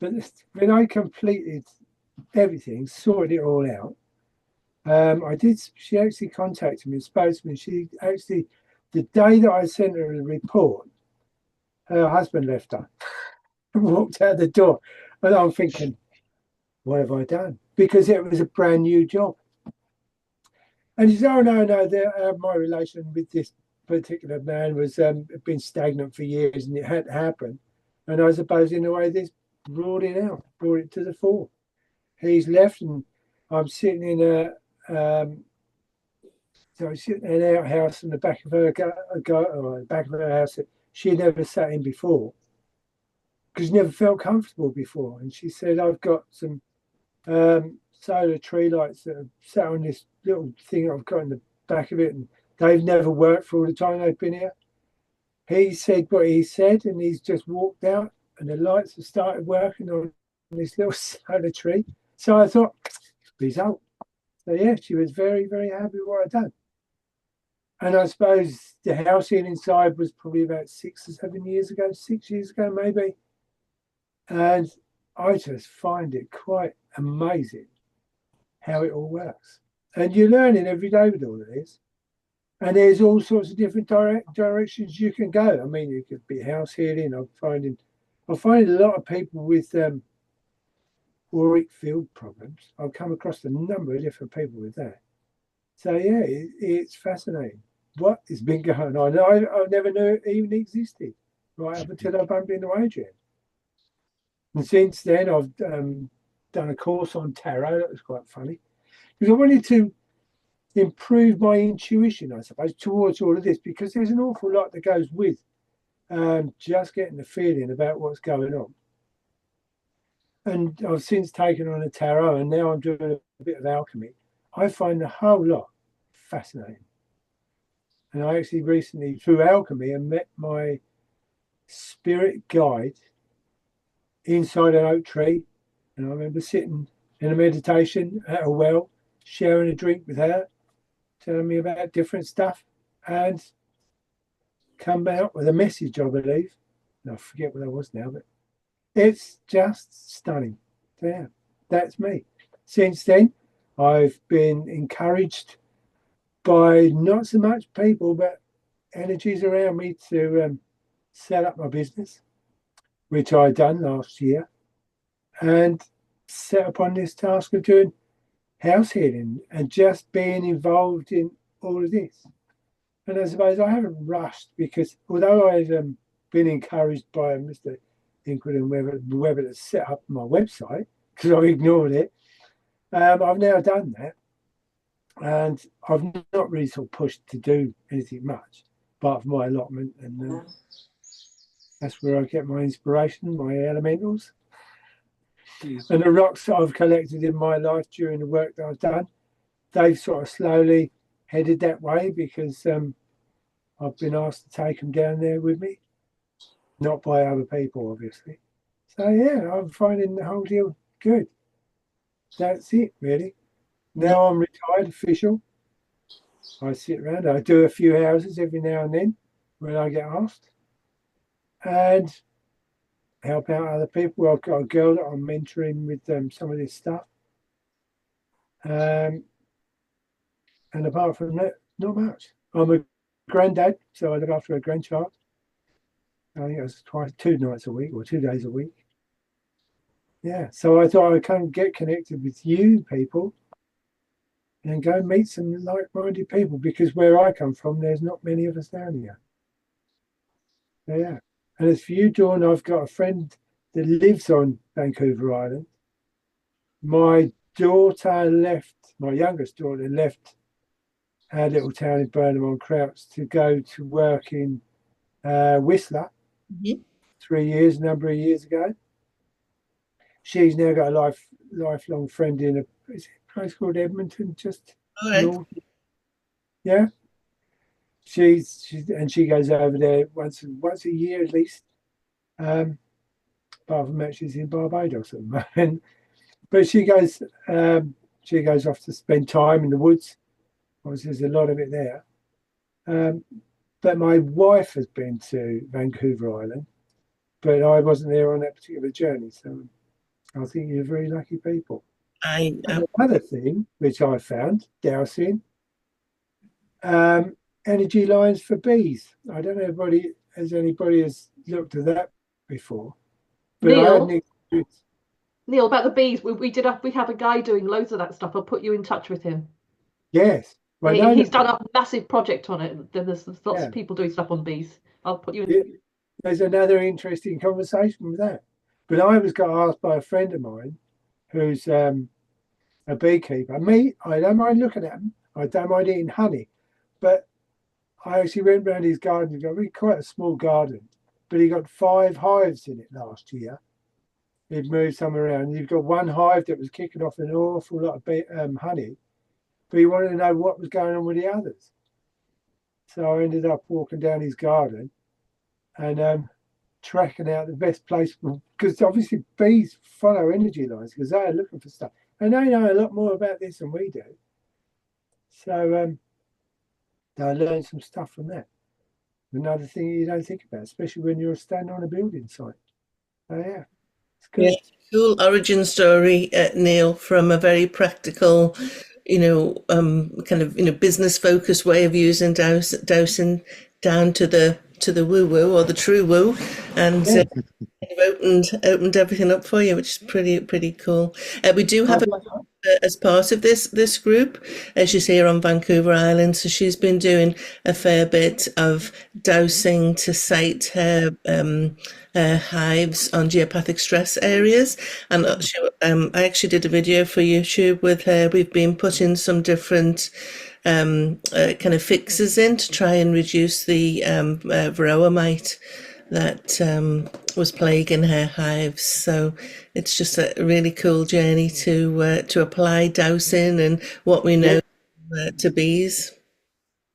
But when I completed everything, sorted it all out, she actually contacted me and spoke to me. She actually, the day that I sent her a report, her husband left her and walked out the door. And I'm thinking, what have I done? Because it was a brand new job. And she said, oh, no, my relation with this particular man was been stagnant for years and it had to happen. And I suppose in a way this brought it to the fore. He's left and I'm sitting in an outhouse in the back of her back of her house that she never sat in before because she never felt comfortable before. And she said, I've got some solar tree lights that have sat on this little thing I've got in the back of it, and they've never worked for all the time they've been here. He said what he said, and he's just walked out, and the lights have started working on this little solar tree. So I thought, result. So yeah, she was very, very happy with what I'd done. And I suppose the house healing inside was probably about 6 or 7 years ago, 6 years ago maybe. And I just find it quite amazing how it all works. And you're learning every day with all of this. And there's all sorts of different directions you can go. I mean, it could be house healing. I'm finding a lot of people with auric field problems. I've come across a number of different people with that. So yeah, it's fascinating what has been going on. I never knew it even existed right up until I bumped into Adrian. And since then, I've done a course on tarot. That was quite funny because I wanted to improve my intuition, I suppose, towards all of this, because there's an awful lot that goes with just getting the feeling about what's going on. And I've since taken on a tarot, and now I'm doing a bit of alchemy. I find the whole lot fascinating. And I actually recently, through alchemy, I met my spirit guide inside an oak tree. And I remember sitting in a meditation at a well, sharing a drink with her, telling me about different stuff, and come out with a message, I believe. And I forget what it was now, but it's just stunning. Yeah, that's me. Since then, I've been encouraged by not so much people, but energies around me to set up my business, which I done last year, and set upon this task of doing house healing and just being involved in all of this. And I suppose I haven't rushed, because although I've been encouraged by Mr. Inkwood and Webber to set up my website, because I ignored it, I've now done that. And I've not really sort of pushed to do anything much, apart from my allotment. And that's where I get my inspiration, my elementals. And the rocks that I've collected in my life during the work that I've done, they've sort of slowly headed that way, because I've been asked to take them down there with me, not by other people, obviously. So yeah, I'm finding the whole deal good. That's it, really. Now I'm retired official. I sit around, I do a few houses every now and then when I get asked, and help out other people. I've got a girl that I'm mentoring with some of this stuff. And apart from that, not much. I'm a granddad, so I look after a grandchild. I think it's 2 nights a week or 2 days a week. Yeah, so I thought I'd come get connected with you people and go meet some like-minded people, because where I come from, there's not many of us down here. So, yeah. And as for you, Dawn, I've got a friend that lives on Vancouver Island. My daughter left, my youngest daughter left our little town in Burnham-on-Crouch to go to work in Whistler 3 years, a number of years ago. She's now got a lifelong friend in a place called Edmonton, just north. Yeah. She goes over there once a year at least. Apart from that, she's in Barbados at the moment. But she goes off to spend time in the woods. Obviously, there's a lot of it there. But my wife has been to Vancouver Island, but I wasn't there on that particular journey. So I think you're very lucky people. Another thing which I found, dowsing, energy lines for bees. I don't know if anybody has looked at that before. But Neil, about the bees, we have a guy doing loads of that stuff. I'll put you in touch with him. Yes. Well, he's done a massive project on it. There's lots of people doing stuff on bees. I'll put you in. There's another interesting conversation with that. But I got asked by a friend of mine who's a beekeeper. I don't mind looking at him. I don't mind eating honey. But I actually went round his garden. He's got really quite a small garden, but he got 5 hives in it last year. He'd moved some around. You've got one hive that was kicking off an awful lot of honey, but he wanted to know what was going on with the others. So I ended up walking down his garden and tracking out the best place, because obviously bees follow energy lines because they're looking for stuff. And they know a lot more about this than we do. So I learned some stuff from that. Another thing you don't think about, especially when you're standing on a building site. So yeah, it's good. Yeah, cool origin story, Neil, from a very practical, kind of business focused way of using dowsing down to the to the woo woo or the true woo, and Yeah. opened everything up for you, which is pretty cool. We do have as part of this group, she's here on Vancouver Island, so she's been doing a fair bit of dosing to site her hives on geopathic stress areas. And I actually did a video for YouTube with her. We've been putting some different kind of fixes in to try and reduce the varroa mite that was plaguing her hives. So it's just a really cool journey to apply dowsing and what we know to bees.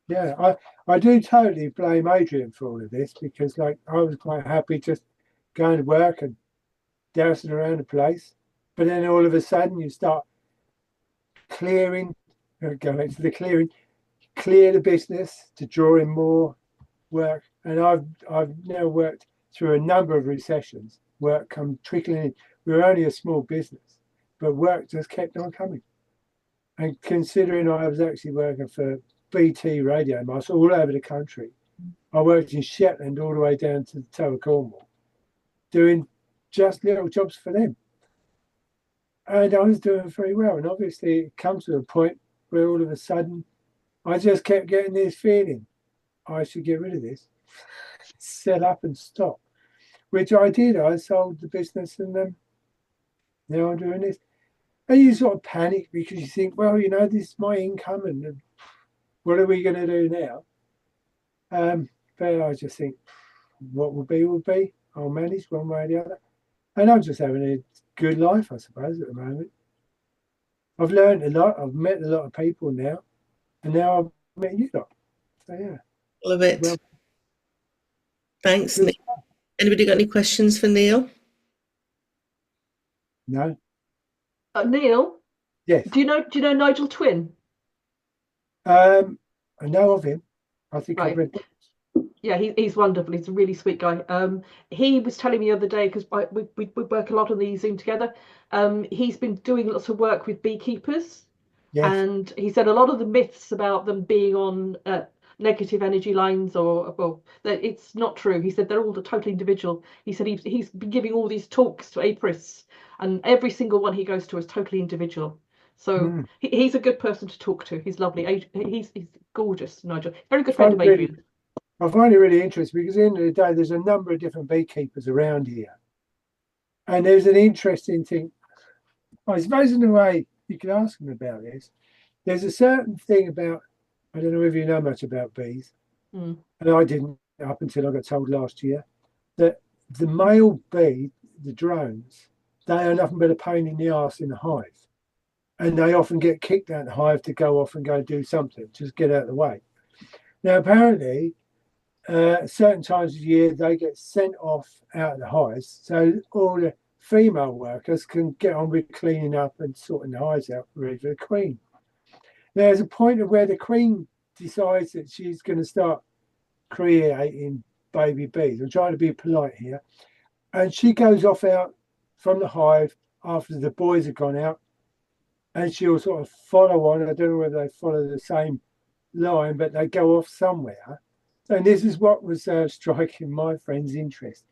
Yeah, I do totally blame Adrian for all of this, because like I was quite happy just going to work and dousing around the place, but then all of a sudden you start clearing, go into the clearing, clear the business to draw in more work. And I've now worked through a number of recessions. Work come trickling in. We were only a small business, but work just kept on coming. And considering I was actually working for BT radio masts all over the country, I worked in Shetland all the way down to the toe of Cornwall, doing just little jobs for them. And I was doing very well. And obviously it comes to a point where all of a sudden I just kept getting this feeling, I should get rid of this, set up and stop, which I did. I sold the business, and now I'm doing this. And you sort of panic because you think, well, you know, this is my income, and what are we going to do now? But I just think, what will be, will be. I'll manage one way or the other. And I'm just having a good life, I suppose, at the moment. I've learned a lot. I've met a lot of people now. And now I've met you lot. So, yeah. Love it. Well, thanks, good. Neil. Anybody got any questions for Neil? No. Neil, Yes. do you know Nigel Twin? I know of him. I think I've Right. read. Yeah, he's wonderful. He's a really sweet guy. He was telling me the other day, because we work a lot on the Zoom together. He's been doing lots of work with beekeepers, Yes. and he said a lot of the myths about them being on negative energy lines, or well, that it's not true. He said they're all totally individual. He said he's been giving all these talks to apris, and every single one he goes to is totally individual. So he's a good person to talk to. He's lovely. He's gorgeous, Nigel. Very good friend of Adrian. I find it really interesting because at the end of the day, there's a number of different beekeepers around here. And there's an interesting thing. I suppose in a way you could ask them about this. There's a certain thing about, I don't know if you know much about bees, and I didn't up until I got told last year, that the male bee, the drones, they are nothing but a pain in the arse in the hive. And they often get kicked out of the hive to go off and go do something, just get out of the way. Now, apparently, certain times of year they get sent off out of the hives, so all the female workers can get on with cleaning up and sorting the hives out ready for the queen. Now, there's a point of where the queen decides that she's going to start creating baby bees. I'm trying to be polite here, and she goes off out from the hive after the boys have gone out, and she'll sort of follow on. I don't know whether they follow the same line, but they go off somewhere. And this is what was striking my friend's interest,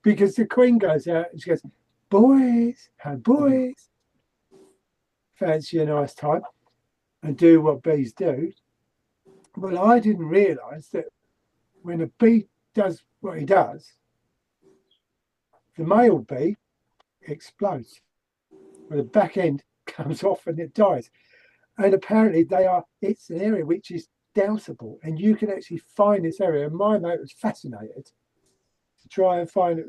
because the queen goes out and she goes, boys, hey boys, fancy a nice time and do what bees do. Well, I didn't realise that when a bee does what he does, the male bee explodes. Well, the back end comes off and it dies. And apparently it's an area which is dousable, and you can actually find this area. And my mate was fascinated to try and find it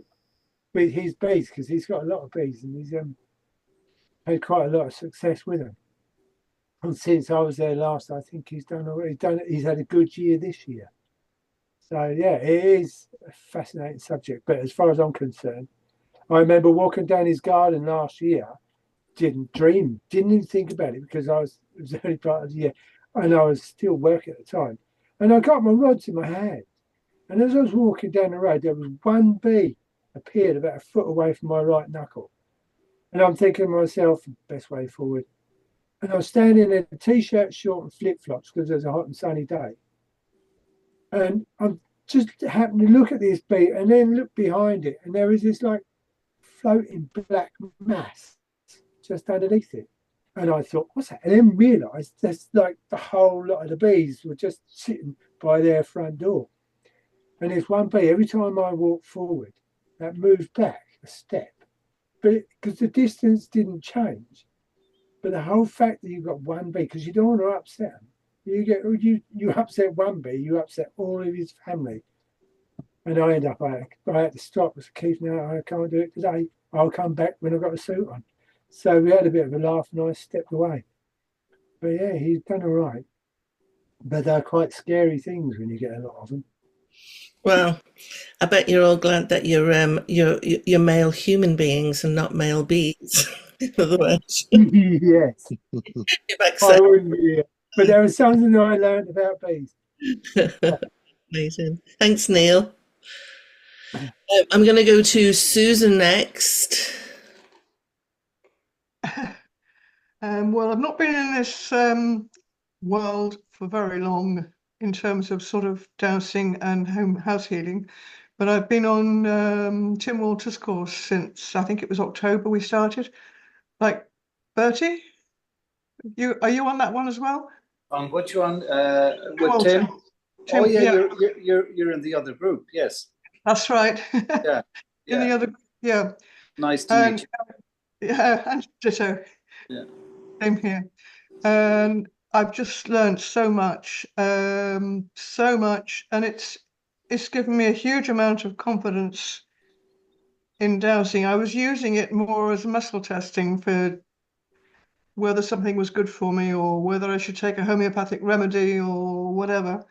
with his bees, because he's got a lot of bees and he's had quite a lot of success with them. And since I was there last, I think he's had a good year this year. So yeah, it is a fascinating subject. But as far as I'm concerned, I remember walking down his garden last year, didn't even think about it, because it was the early part of the year and I was still working at the time. And I got my rods in my hand. And as I was walking down the road, there was one bee appeared about a foot away from my right knuckle. And I'm thinking to myself, best way forward. And I was standing in a t-shirt, short and flip-flops because it was a hot and sunny day. And I'm just happened to look at this beat and then look behind it, and there was this like floating black mass just underneath it. And I thought, what's that? And then realised that's like the whole lot of the bees were just sitting by their front door. And there's one bee, every time I walk forward, that moves back a step. But because the distance didn't change. But the whole fact that you've got one bee, because you don't want to upset them. You upset one bee, you upset all of his family. And I had to stop. I said, Keith, no, I can't do it today. I'll come back when I've got a suit on. So we had a bit of a laugh and I stepped away. But yeah, he's done all right. But they're quite scary things when you get a lot of them. Well, I bet you're all glad that you're male human beings and not male bees. In other words, Yes, you've I accepted. wouldn't be. But there was something that I learned about bees. Amazing. Thanks, Neil. I'm going to go to Susan next. Well, I've not been in this world for very long in terms of sort of dowsing and house healing, but I've been on Tim Walter's course since I think it was October we started. Like, Bertie, are you on that one as well? On which one? Tim With Walter. Tim? Tim, Oh yeah, yeah. you're in the other group. Yes. That's right. Yeah. In the Yeah. other, yeah. Nice to meet you. Yeah, and ditto. Yeah. Same here. And I've just learned so much, and it's given me a huge amount of confidence in dowsing. I was using it more as muscle testing for whether something was good for me or whether I should take a homeopathic remedy or whatever.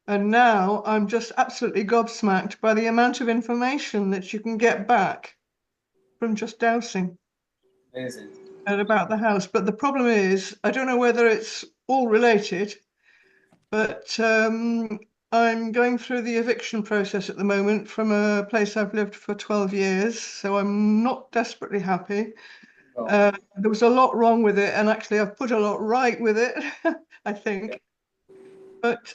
And now I'm just absolutely gobsmacked by the amount of information that you can get back from just dowsing. Amazing. And about the house. But the problem is, I don't know whether it's all related, but I'm going through the eviction process at the moment from a place I've lived for 12 years. So I'm not desperately happy. Oh. There was a lot wrong with it, and actually I've put a lot right with it, I think. But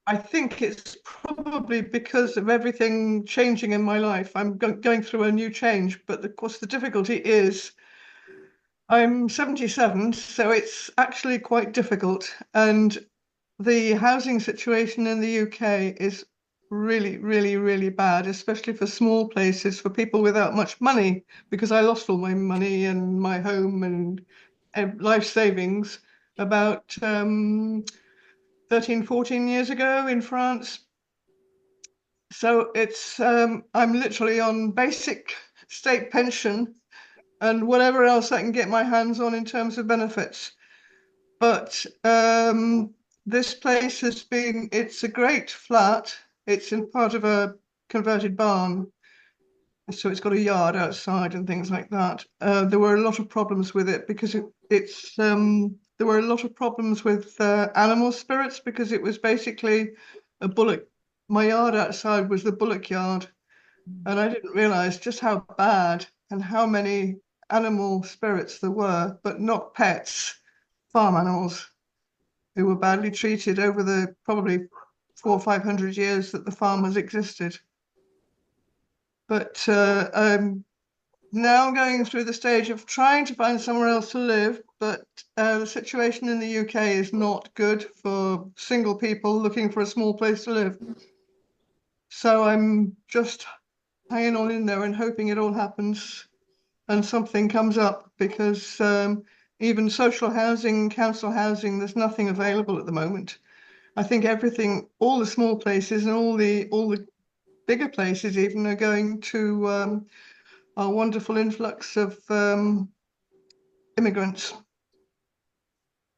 I think it's probably because of everything changing in my life. I'm going through a new change, but of course the difficulty is I'm 77, so it's actually quite difficult. And the housing situation in the UK is really, really, really bad, especially for small places, for people without much money, because I lost all my money and my home and life savings about 13, 14 years ago in France. So it's I'm literally on basic state pension and whatever else I can get my hands on in terms of benefits. But this place it's a great flat. It's in part of a converted barn. So it's got a yard outside and things like that. There were a lot of problems with it because there were a lot of problems with animal spirits because it was basically a bullock. My yard outside was the bullock yard. And I didn't realize just how bad and how many animal spirits there were, but not pets, farm animals who were badly treated over the probably 400 or 500 years that the farm has existed. But I'm now going through the stage of trying to find somewhere else to live, but the situation in the UK is not good for single people looking for a small place to live. So I'm just hanging on in there and hoping it all happens and something comes up because even social housing, council housing, there's nothing available at the moment. I think everything, all the small places and all the bigger places even are going to our wonderful influx of immigrants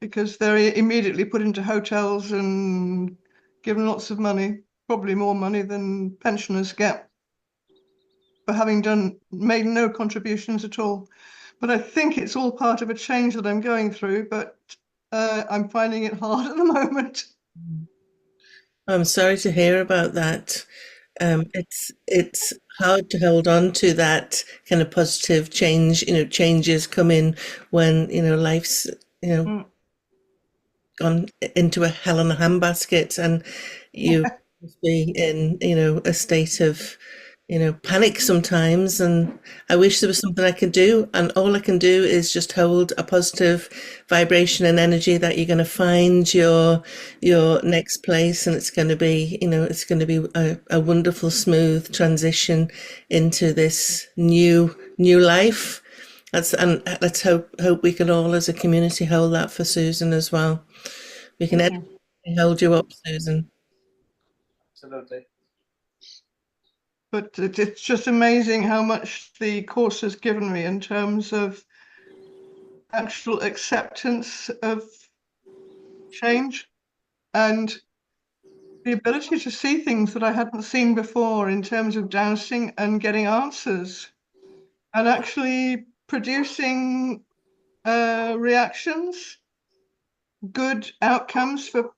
because they're immediately put into hotels and given lots of money, probably more money than pensioners get for having made no contributions at all. But I think it's all part of a change that I'm going through, but I'm finding it hard at the moment. I'm sorry to hear about that. It's hard to hold on to that kind of positive change. Changes come in when life's gone into a hell in a handbasket, and you must be in, a state of, panic sometimes. And I wish there was something I could do. And all I can do is just hold a positive vibration and energy that you're going to find your next place, and it's going to be, a wonderful, smooth transition into this new life. And let's hope we can all, as a community, hold that for Susan as well. We can hold you up, Susan. Absolutely. But it's just amazing how much the course has given me in terms of actual acceptance of change and the ability to see things that I hadn't seen before in terms of dowsing and getting answers and actually producing reactions, good outcomes for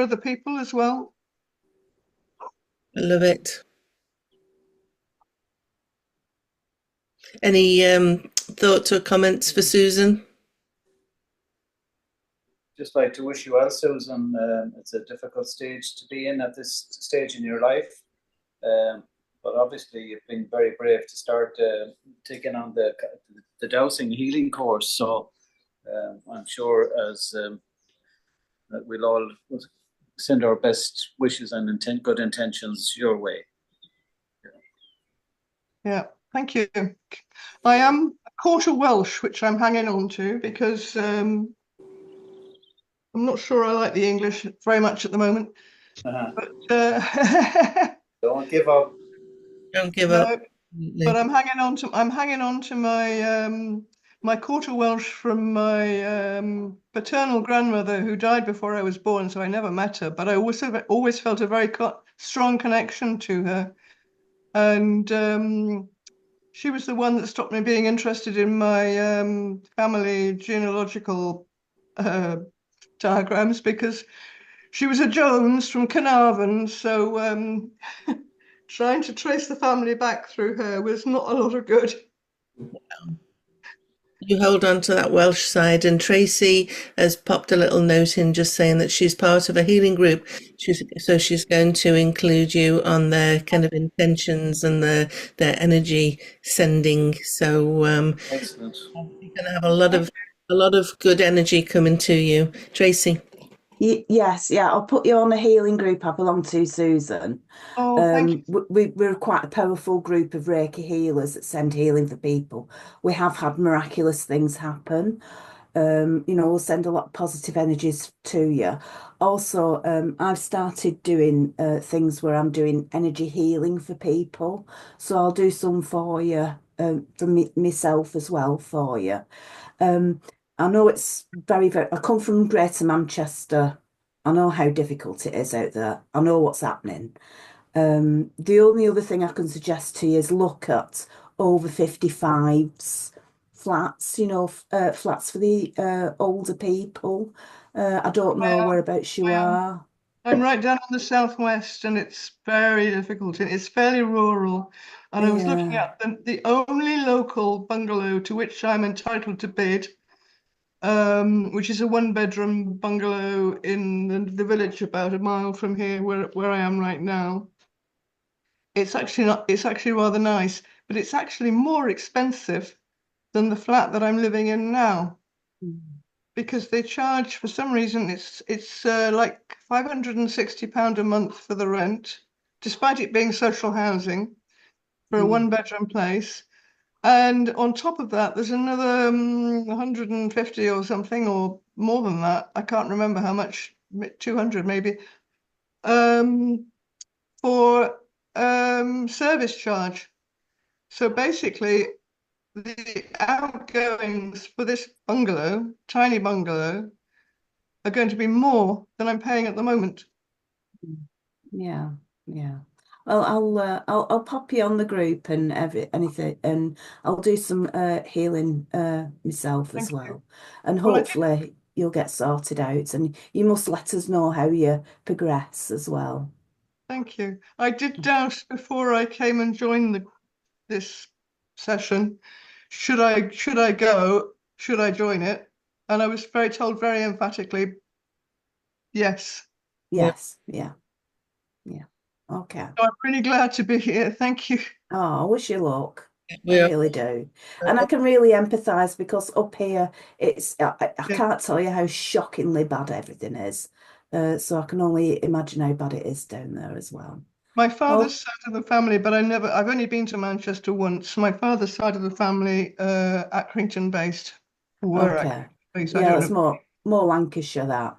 other people as well. I love it. Any thoughts or comments for Susan? Just like to wish you well, Susan. It's a difficult stage to be in at this stage in your life. But obviously you've been very brave to start taking on the dowsing healing course. So I'm sure as that we'll all send our best wishes and good intentions your way. Yeah, thank you. I am a quarter Welsh, which I'm hanging on to because I'm not sure I like the English very much at the moment. But don't give up. Don't give no, up. but I'm hanging on to my my quarter Welsh from my paternal grandmother, who died before I was born, so I never met her. But I always felt a very strong connection to her, and she was the one that stopped me being interested in my family genealogical diagrams, because she was a Jones from Carnarvon, so trying to trace the family back through her was not a lot of good. You hold on to that Welsh side, and Tracy has popped a little note in just saying that she's part of a healing group. She's going to include you on their kind of intentions and their energy sending. So Excellent. you're going to have a lot of good energy coming to you, Tracy. Yes, yeah, I'll put you on a healing group I belong to, Susan. Oh, thank you. We're quite a powerful group of Reiki healers that send healing for people. We have had miraculous things happen. We'll send a lot of positive energies to you. Also, I've started doing things where I'm doing energy healing for people. So I'll do some for you, from myself as well for you. I know it's very, very, I come from Greater Manchester. I know how difficult it is out there. I know what's happening. The only other thing I can suggest to you is look at over 55s flats, flats for the older people. I don't know whereabouts you are. I'm right down in the southwest, and it's very difficult. It's fairly rural. And I was looking at the only local bungalow to which I'm entitled to bid, which is a one-bedroom bungalow in the village about a mile from here, where I am right now. It's actually rather nice, but it's actually more expensive than the flat that I'm living in now, because they charge, for some reason, it's like £560 a month for the rent, despite it being social housing for a one-bedroom place. And on top of that, there's another 150 or something, or more than that. I can't remember how much, 200 maybe, for service charge. So basically, the outgoings for this bungalow, tiny bungalow, are going to be more than I'm paying at the moment. Yeah. Well, I'll pop you on the group and anything, and I'll do some healing myself as well. And hopefully you'll get sorted out, and you must let us know how you progress as well. Thank you. I did douse before I came and joined this session. Should I go? Should I join it? And I was told very emphatically, yes. Yes, yeah. Yeah. Okay. So I'm really glad to be here. Thank you. Oh, I wish you luck. I We're really do. And I can really empathise because up here, I Yeah. can't tell you how shockingly bad everything is. So I can only imagine how bad it is down there as well. My Oh, father's side of the family, but I've only been to Manchester once. My father's side of the family, Accrington based, were okay. Accrington based. I Yeah, don't that's know. more Lancashire that.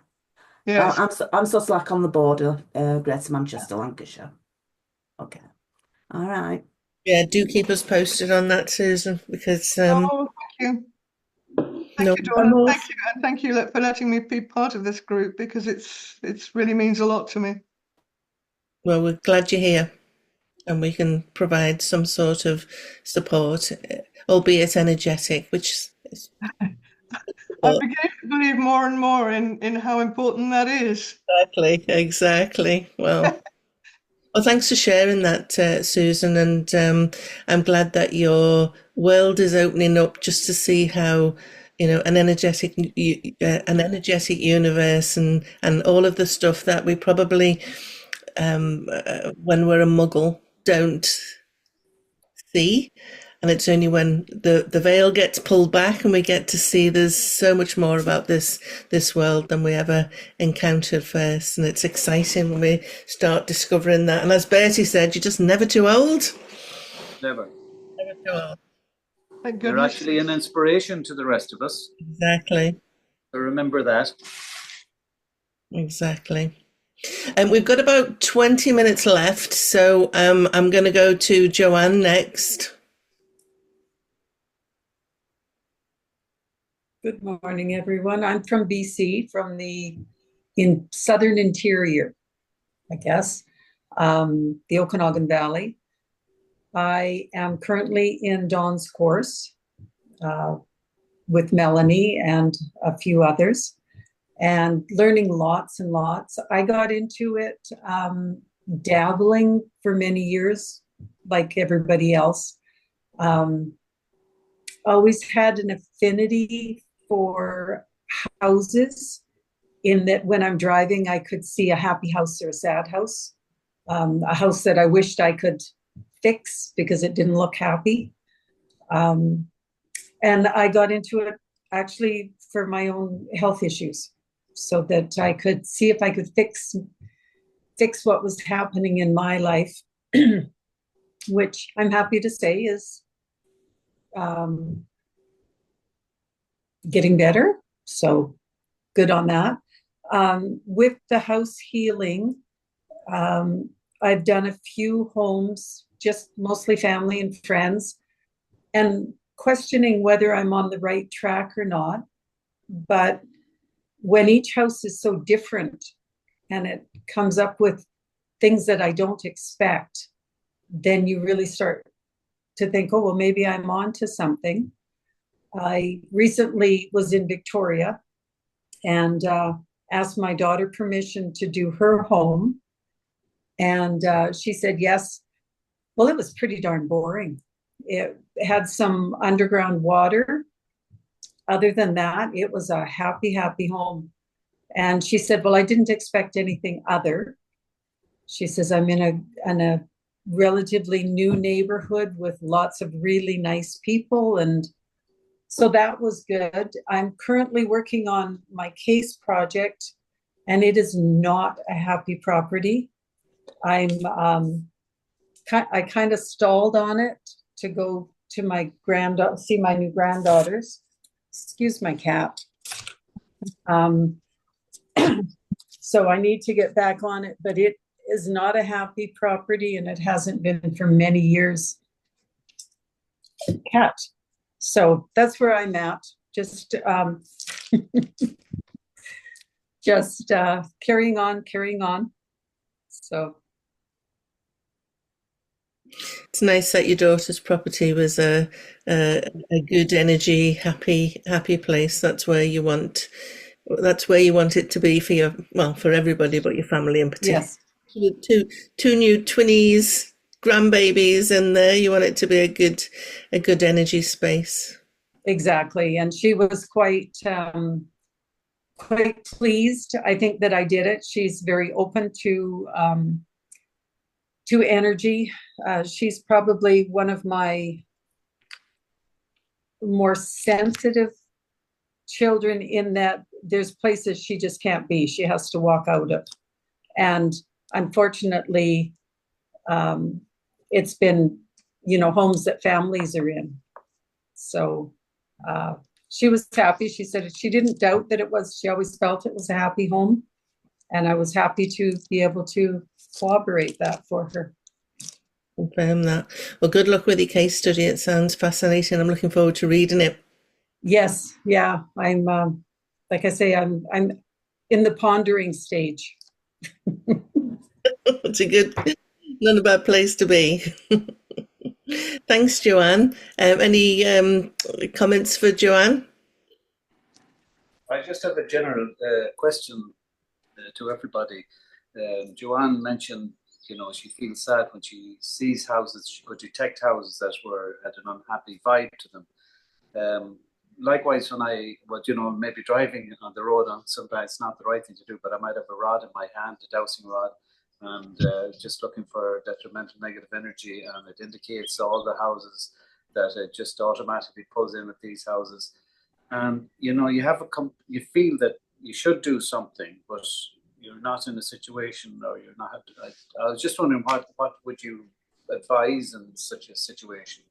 Yes. I'm so slack on the border, Greater Manchester, Lancashire. Okay. All right. Yeah, do keep us posted on that, Susan, because Oh, thank you. no, Thank you, Dawn, and thank you, and thank you for letting me be part of this group because it's really means a lot to me. well, we're glad you're here, and we can provide some sort of support, albeit energetic, which is I'm beginning to believe more and more in how important that is. exactly. Well, thanks for sharing that, Susan, and I'm glad that your world is opening up just to see how, an energetic universe, and all of the stuff that we probably, when we're a muggle, don't see. And it's only when the veil gets pulled back and we get to see there's so much more about this world than we ever encountered first. And it's exciting when we start discovering that. And as Bertie said, you're just never too old. Never. Never too old. Thank You're goodness. actually an inspiration to the rest of us. Exactly. So remember that. Exactly. And we've got about 20 minutes left. So I'm going to go to Joanne next. Good morning, everyone. I'm from BC, from the southern interior, I guess, the Okanagan Valley. I am currently in Dawn's course with Melanie and a few others, and learning lots and lots. I got into it dabbling for many years, like everybody else. Always had an affinity for houses, in that when I'm driving, I could see a happy house or a sad house, a house that I wished I could fix because it didn't look happy. And I got into it actually for my own health issues, so that I could see if I could fix what was happening in my life, which I'm happy to say is getting better. So good on that. With the house healing, I've done a few homes, just mostly family and friends, and questioning whether I'm on the right track or not. But when each house is so different and it comes up with things that I don't expect, then you really start to think, oh, well, maybe I'm on to something. I recently was in Victoria and asked my daughter permission to do her home. And she said yes. Well, it was pretty darn boring. It had some underground water. Other than that, it was a happy, happy home. And she said, well, I didn't expect anything other. She says, I'm in a relatively new neighborhood with lots of really nice people. And so that was good. I'm currently working on my case project, and it is not a happy property. I kind of stalled on it to go to my see my new granddaughters. Excuse my cat. So I need to get back on it, but it is not a happy property, and it hasn't been for many years. Cat. So that's where I'm at. Just carrying on. So It's nice that your daughter's property was a good energy, happy place. That's where you want it to be for everybody, but your family in particular. yes, Two new twinnies, grandbabies in there. You want it to be a good energy space. exactly. And she was quite pleased, I think, that I did it. She's very open to to energy. She's probably one of my more sensitive children, in that there's places she just can't be. She has to walk out of. And unfortunately, it's been, homes that families are in. So she was happy. She said she didn't doubt that she always felt it was a happy home. And I was happy to be able to corroborate that for her. Confirm that. Well, good luck with your case study. It sounds fascinating. I'm looking forward to reading it. Yes, yeah. I'm like I say, I'm in the pondering stage. It's a good, not a bad place to be. Thanks, Joanne. Any comments for Joanne? I just have a general question to everybody. Joanne mentioned, she feels sad when she sees houses, she could detect houses that had an unhappy vibe to them. Likewise, when maybe driving on the road, and sometimes it's not the right thing to do, but I might have a rod in my hand, a dowsing rod, and just looking for detrimental negative energy, and it indicates all the houses that it just automatically pulls in at these houses. And you feel that you should do something, but you're not in a situation, or you're not. I was just wondering, what would you advise in such a situation?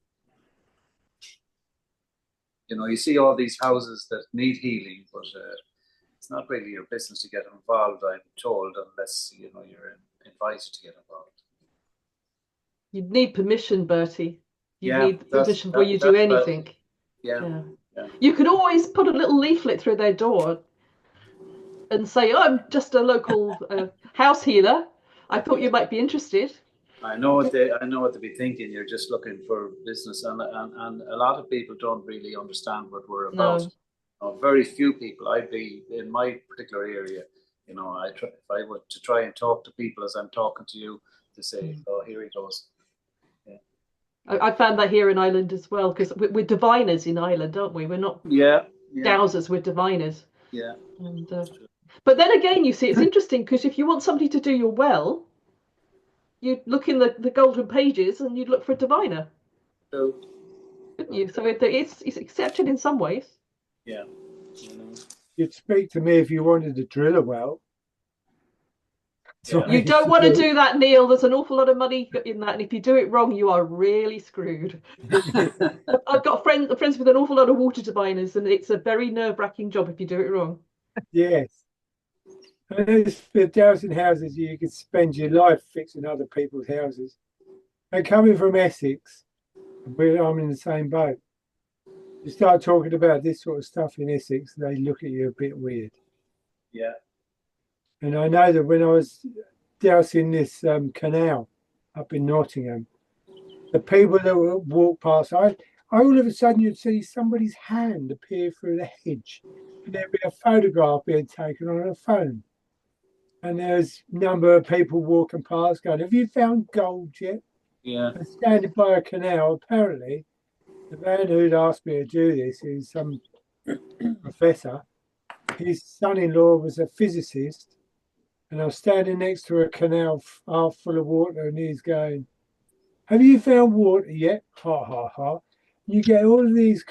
You see all these houses that need healing, but it's not really your business to get involved, I'm told, unless you're invited to get involved. You'd need permission, Bertie. You Yeah, need permission before you do anything. Yeah. You could always put a little leaflet through their door and say, I'm just a local house healer. I thought you might be interested. I know what they'd be thinking. You're just looking for business, and a lot of people don't really understand what we're about. No. Very few people. I'd be in my particular area. If I were to try and talk to people as I'm talking to you, to say, "Oh, here he goes." Yeah. I found that here in Ireland as well, because we're diviners in Ireland, aren't we? We're not dowsers, we're diviners. Yeah. And, but then again, you see, it's interesting, because if you want somebody to do you well, you'd look in the golden pages and you'd look for a diviner. So, wouldn't you? So it's accepted in some ways. Yeah. You'd speak to me if you wanted to drill a well. You don't want to do that, Neil. There's an awful lot of money in that, and if you do it wrong, you are really screwed. I've got friends with an awful lot of water diviners, and it's a very nerve-wracking job if you do it wrong. Yes. And there's the dowsing houses, you could spend your life fixing other people's houses. And coming from Essex, where I'm in the same boat, you start talking about this sort of stuff in Essex, they look at you a bit weird. Yeah. And I know that when I was dousing this canal up in Nottingham, the people that would walk past, I all of a sudden you'd see somebody's hand appear through the hedge, and there'd be a photograph being taken on a phone. And there's a number of people walking past going, "Have you found gold yet?" Yeah. And standing by a canal, apparently, the man who'd asked me to do this is some professor. His son-in-law was a physicist, and I was standing next to a canal half full of water, and he's going, "Have you found water yet?" Ha ha ha. You get all of these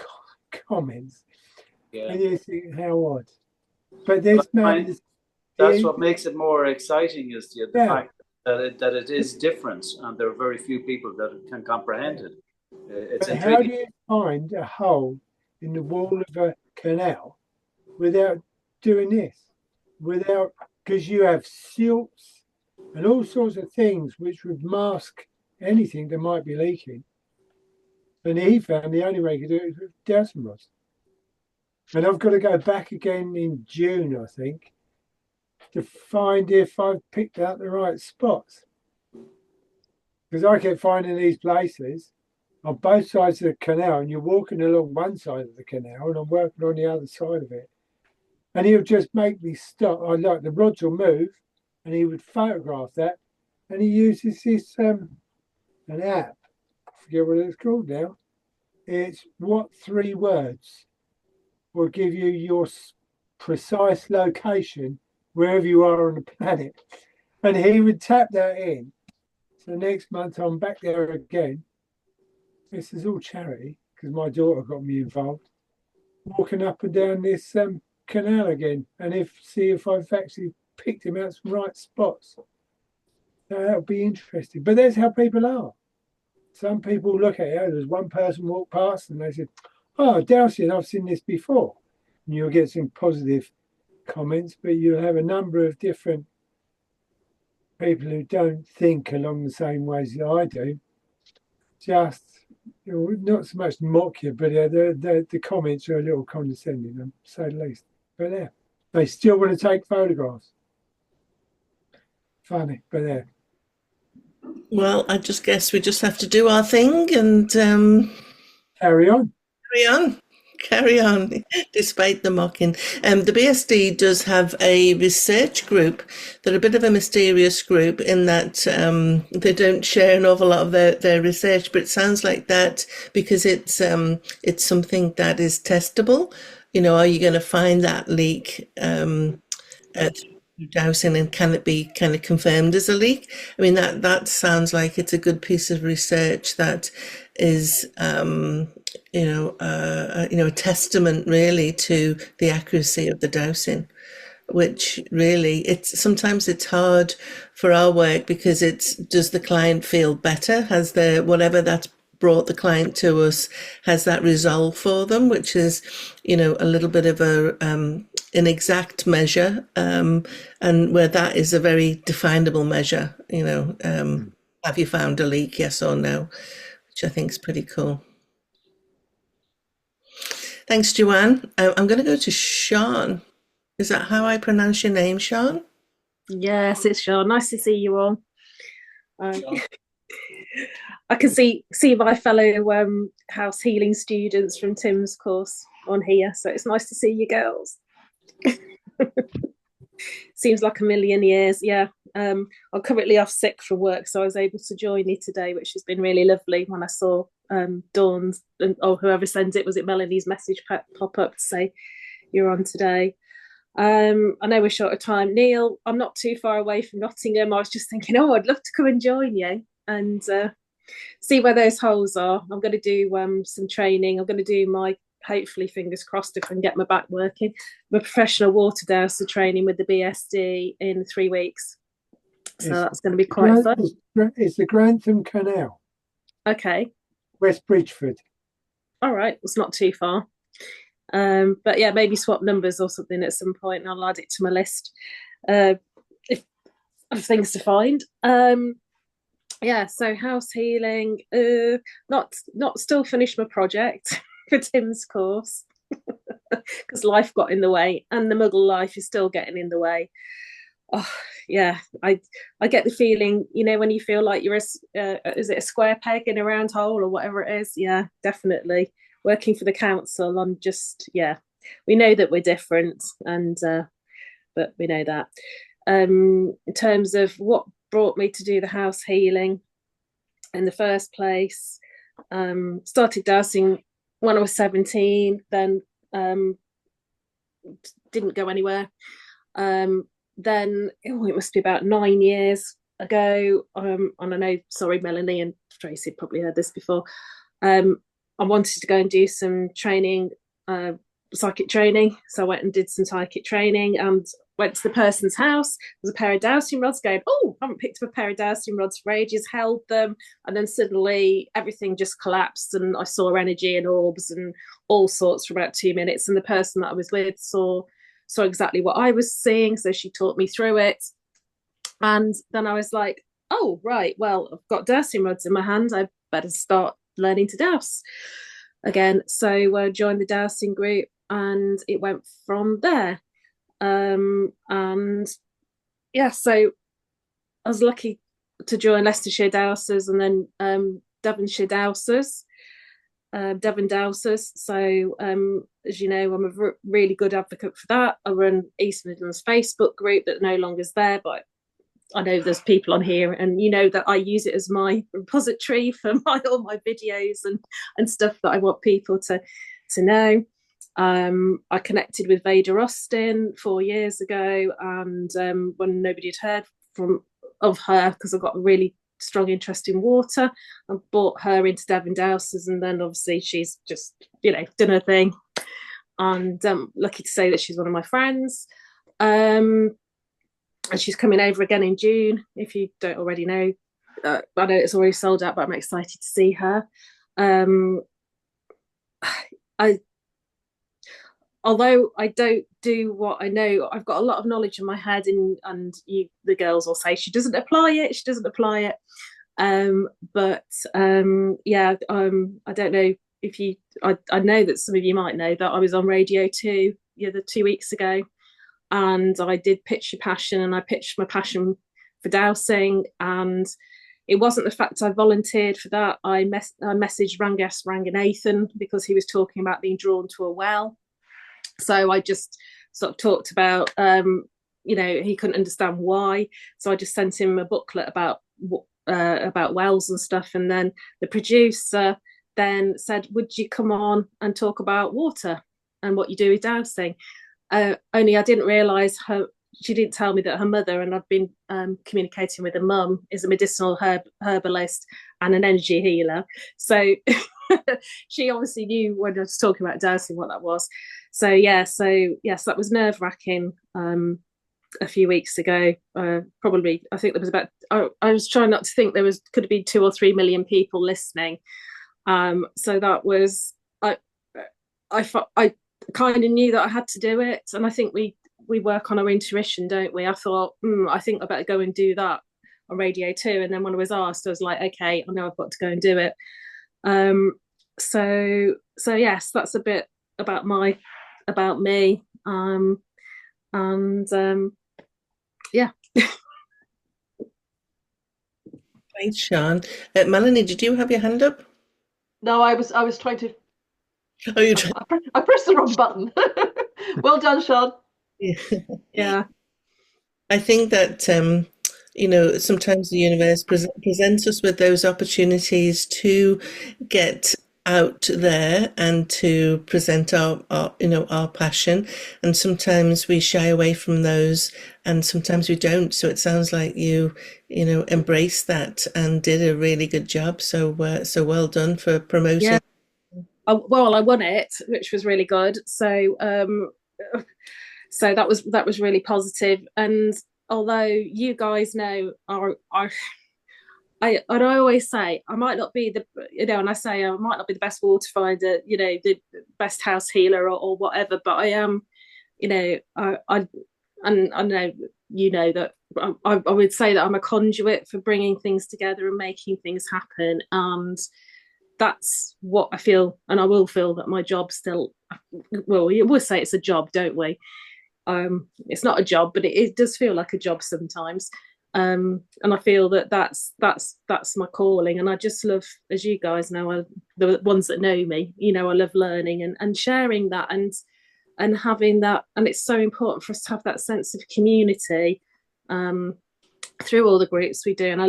comments, and you think, how odd. But this man, that's what makes it more exciting, is the fact that it is different, and there are very few people that can comprehend it. It's but intriguing. how do you find a hole in the wall of a canal without doing this? Because you have silts and all sorts of things which would mask anything that might be leaking. And he found the only way he could do it was with dowsing rods. And I've got to go back again in June, I think, to find if I've picked out the right spots. Because I kept finding these places on both sides of the canal, and you're walking along one side of the canal, and I'm working on the other side of it. And he would just make me stop. The rods will move, and he would photograph that. And he uses this an app. I forget what it's called now. It's what 3 words will give you your precise location wherever you are on the planet. And he would tap that in, So next month I'm back there again. This is all charity because my daughter got me involved. Walking up and down this canal again, and see if I've actually picked him out some right spots. So that'll be interesting. But that's how people are. Some people look at it. There's one person walked past and they said, "Oh, Dowsing, I've seen this before." And you'll get some positive comments, but you'll have a number of different people who don't think along the same ways that I do. Just not so much mock you, but the comments are a little condescending, to say the least. But yeah, they still want to take photographs. Funny, but yeah. Well, I just guess we just have to do our thing and Carry on. carry on, despite the mocking. The BSD does have a research group. They're a bit of a mysterious group in that they don't share an awful lot of their research, but it sounds like that because it's something that is testable. You know, are you going to find that leak through dowsing, and can it be kind of confirmed as a leak? I mean, that sounds like it's a good piece of research that is a testament really to the accuracy of the dowsing, which really sometimes it's hard for our work because does the client feel better? Has whatever that's brought the client to us, has that resolved for them, which is, a little bit of an exact measure, and where that is a very definable measure, have you found a leak, yes or no, which I think is pretty cool. Thanks, Joanne. I'm going to go to Sean. Is that how I pronounce your name, Sean? Yes, it's Sean. Nice to see you all. I can see my fellow house healing students from Tim's course on here, so it's nice to see you girls. Seems like a million years. Yeah. I'm currently off sick from work, so I was able to join you today, which has been really lovely. When I saw Dawn's or whoever sent it, was it Melanie's message pop up to say you're on today. I know we're short of time. Neil, I'm not too far away from Nottingham. I was just thinking, I'd love to come and join you and see where those holes are. I'm going to do some training. I'm going to do my, hopefully, fingers crossed, if I can get my back working, my professional water dowser training with the BSD in 3 weeks. So that's going to be quite fun. It's the Grantham Canal. Okay. West Bridgeford. All right. It's not too far. But yeah, maybe swap numbers or something at some point, and I'll add it to my list if of things to find. Yeah, so house healing. Not still finished my project for Tim's course because life got in the way, and the Muggle life is still getting in the way. Oh yeah, I get the feeling, when you feel like you're is it a square peg in a round hole or whatever it is. Yeah, definitely. Working for the council, I'm just, we know that we're different, and but we know that. In terms of what brought me to do the house healing in the first place, started dowsing when I was 17, then didn't go anywhere. Then it must be about 9 years ago, and I know, sorry, Melanie and Tracy probably heard this before. I wanted to go and do some training, psychic training. So I went and did some psychic training and went to the person's house. There's a pair of dowsing rods going, I haven't picked up a pair of dowsing rods for ages, held them. And then suddenly everything just collapsed and I saw energy and orbs and all sorts for about 2 minutes. And the person that I was with saw exactly what I was seeing. So she taught me through it. And then I was like, oh, right, well, I've got dowsing rods in my hand. I better start learning to douse again. So joined the dowsing group and it went from there. And yeah, so I was lucky to join Leicestershire Dowsers and then Devonshire Dowsers, Devon Dowsers. So as you know, I'm a really good advocate for that. I run East Midlands Facebook group that no longer is there, but I know there's people on here, and that I use it as my repository for all my videos and stuff that I want people to know. I connected with Veda Austin 4 years ago, and when nobody had heard of her, because I got a really strong interest in water. I brought her into Devon Dowsers, and then obviously she's just, done her thing. And I'm lucky to say that she's one of my friends. And she's coming over again in June, if you don't already know. I know it's already sold out, but I'm excited to see her. Although I don't do what I know, I've got a lot of knowledge in my head, and the girls will say she doesn't apply it. I don't know if you. I know that some of you might know that I was on Radio 2 2 weeks ago, and I did pitch your passion, and I pitched my passion for dowsing, and it wasn't the fact I volunteered for that. I messaged Ranganathan because he was talking about being drawn to a well. So I just sort of talked about, he couldn't understand why. So I just sent him a booklet about wells and stuff. And then the producer then said, would you come on and talk about water and what you do with dowsing? Only I didn't realise she didn't tell me that her mother, and I've been communicating with her mum, is a medicinal herbalist and an energy healer. So she obviously knew when I was talking about dowsing what that was. So yes, that was nerve-wracking a few weeks ago. Probably, I think there was about. I was trying not to think could have been 2 or 3 million people listening. So that was I kind of knew that I had to do it, and I think we work on our intuition, don't we? I thought, I think I better go and do that on Radio 2, and then when I was asked, I was like, okay, I know I've got to go and do it. So yes, that's a bit about me. Yeah. Thanks, Sean. Melanie, did you have your hand up? No, I was trying to. Oh, you. I pressed the wrong button. Well done, Sean. Yeah. I think that sometimes the universe presents us with those opportunities to get out there and to present our passion, and sometimes we shy away from those, and sometimes we don't. So it sounds like you embraced that and did a really good job. So well done for promoting. Yeah. Well, I won it, which was really good. So that was really positive. And although you guys know I always say I might not be and I say I might not be the best water finder, the best house healer or whatever, but I am, I know that I would say that I'm a conduit for bringing things together and making things happen, and that's what I feel, and I will feel that my job still. Well, we will say it's a job, don't we? It's not a job, but it does feel like a job sometimes. And I feel that that's my calling, and I just love, as you guys know, the ones that know me, I love learning and sharing that and having that, and it's so important for us to have that sense of community through all the groups we do. And I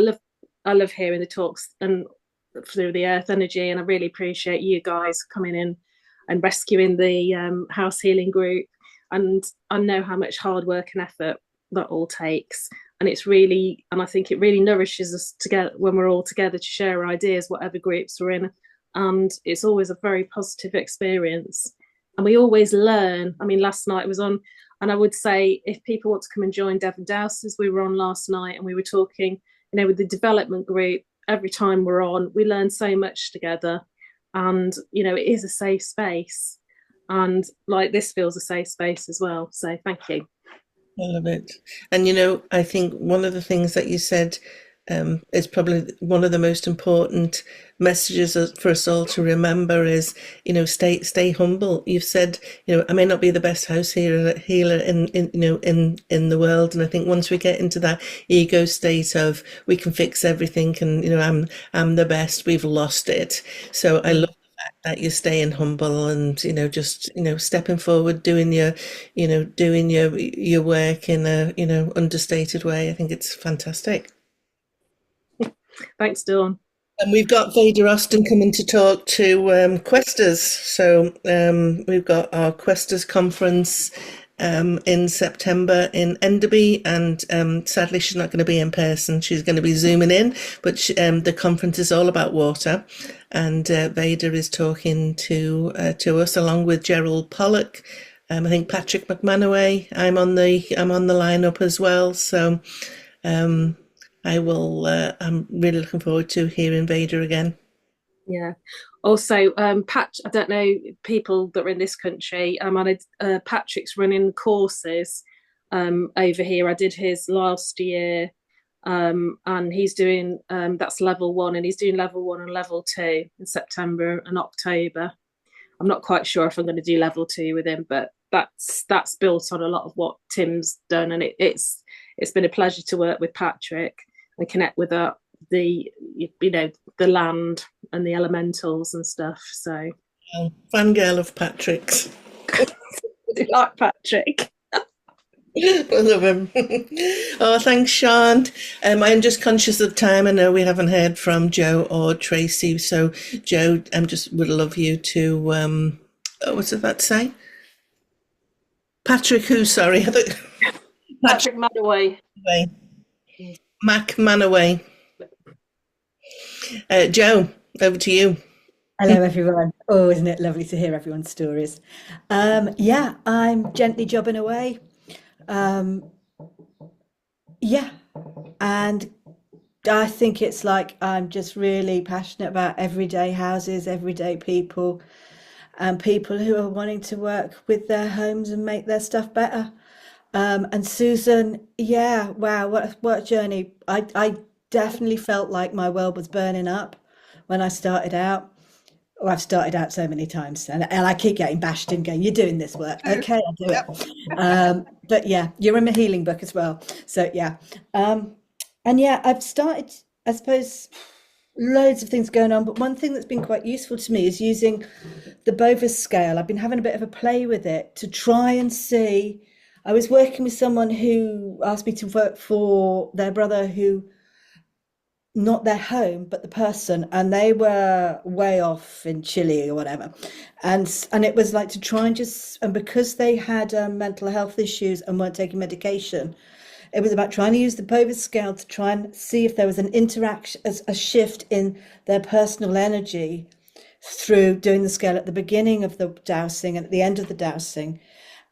love hearing the talks and through the earth energy, and I really appreciate you guys coming in and rescuing the house healing group, and I know how much hard work and effort that all takes. And I think it really nourishes us together when we're all together to share ideas, whatever groups we're in. And it's always a very positive experience. And we always learn. I mean, last night was on, and I would say if people want to come and join Devon Dowsers, we were on last night and we were talking, with the development group. Every time we're on, we learn so much together. And, it is a safe space. And like this feels a safe space as well. So thank you. I love it. And, I think one of the things that you said is probably one of the most important messages for us all to remember is, stay humble. You've said, I may not be the best house healer in the world. And I think once we get into that ego state of we can fix everything and, I'm the best, we've lost it. So I love that you're staying humble and just stepping forward, doing your work in a understated way. I think it's fantastic. Thanks, Dawn. And we've got Vader Austin coming to talk to Questers. So we've got our Questers conference in September in Enderby, and sadly she's not going to be in person. She's going to be zooming in, but the conference is all about water, and Vader is talking to us along with Gerald Pollock. I think Patrick McManaway. I'm on the lineup as well. So I will. I'm really looking forward to hearing Vader again. Yeah. Also, Pat, I don't know people that are in this country. Patrick's running courses over here. I did his last year, and he's doing that's level 1, and he's doing level 1 and level 2 in September and October. I'm not quite sure if I'm going to do level 2 with him, but that's built on a lot of what Tim's done, and it's been a pleasure to work with Patrick and connect with the land and the elementals and stuff. So fangirl of Patrick's. I do like Patrick. I love him. Oh, thanks, Sean. I'm just conscious of time. I know we haven't heard from Joe or Tracy. So, Joe, would love you to. What's it about to say? Patrick, who? Sorry, Patrick Manaway. Mac Manaway. Joe, over to you. Hello, everyone. Oh, isn't it lovely to hear everyone's stories? Yeah, I'm gently jobbing away. Yeah, and I think it's like I'm just really passionate about everyday houses, everyday people, and people who are wanting to work with their homes and make their stuff better. And Susan, yeah, wow, what a journey. I definitely felt like my world was burning up when I started out. Oh, I've started out so many times, and I keep getting bashed and going, "You're doing this work, okay? I'll do it." But yeah, you're in my healing book as well. So yeah, and yeah, I've started, I suppose, loads of things going on. But one thing that's been quite useful to me is using the Bovis scale. I've been having a bit of a play with it to try and see. I was working with someone who asked me to work for their brother who. Not their home, but the person, and they were way off in Chile or whatever, and it was like to try and and because they had mental health issues and weren't taking medication, it was about trying to use the Bovis scale to try and see if there was an interaction, a shift in their personal energy through doing the scale at the beginning of the dowsing and at the end of the dowsing,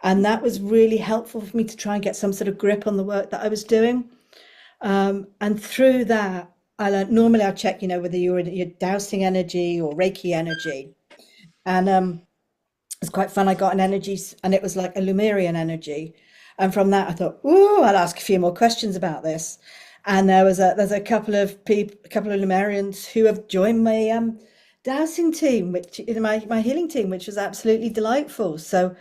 and that was really helpful for me to try and get some sort of grip on the work that I was doing, and through that. I learned normally I check, whether you're in your dowsing energy or Reiki energy. And it's quite fun. I got an energy and it was like a Lumerian energy. And from that I thought, I'll ask a few more questions about this. And there's a couple of people, a couple of Lumerians who have joined my dowsing team, which my healing team, which was absolutely delightful. So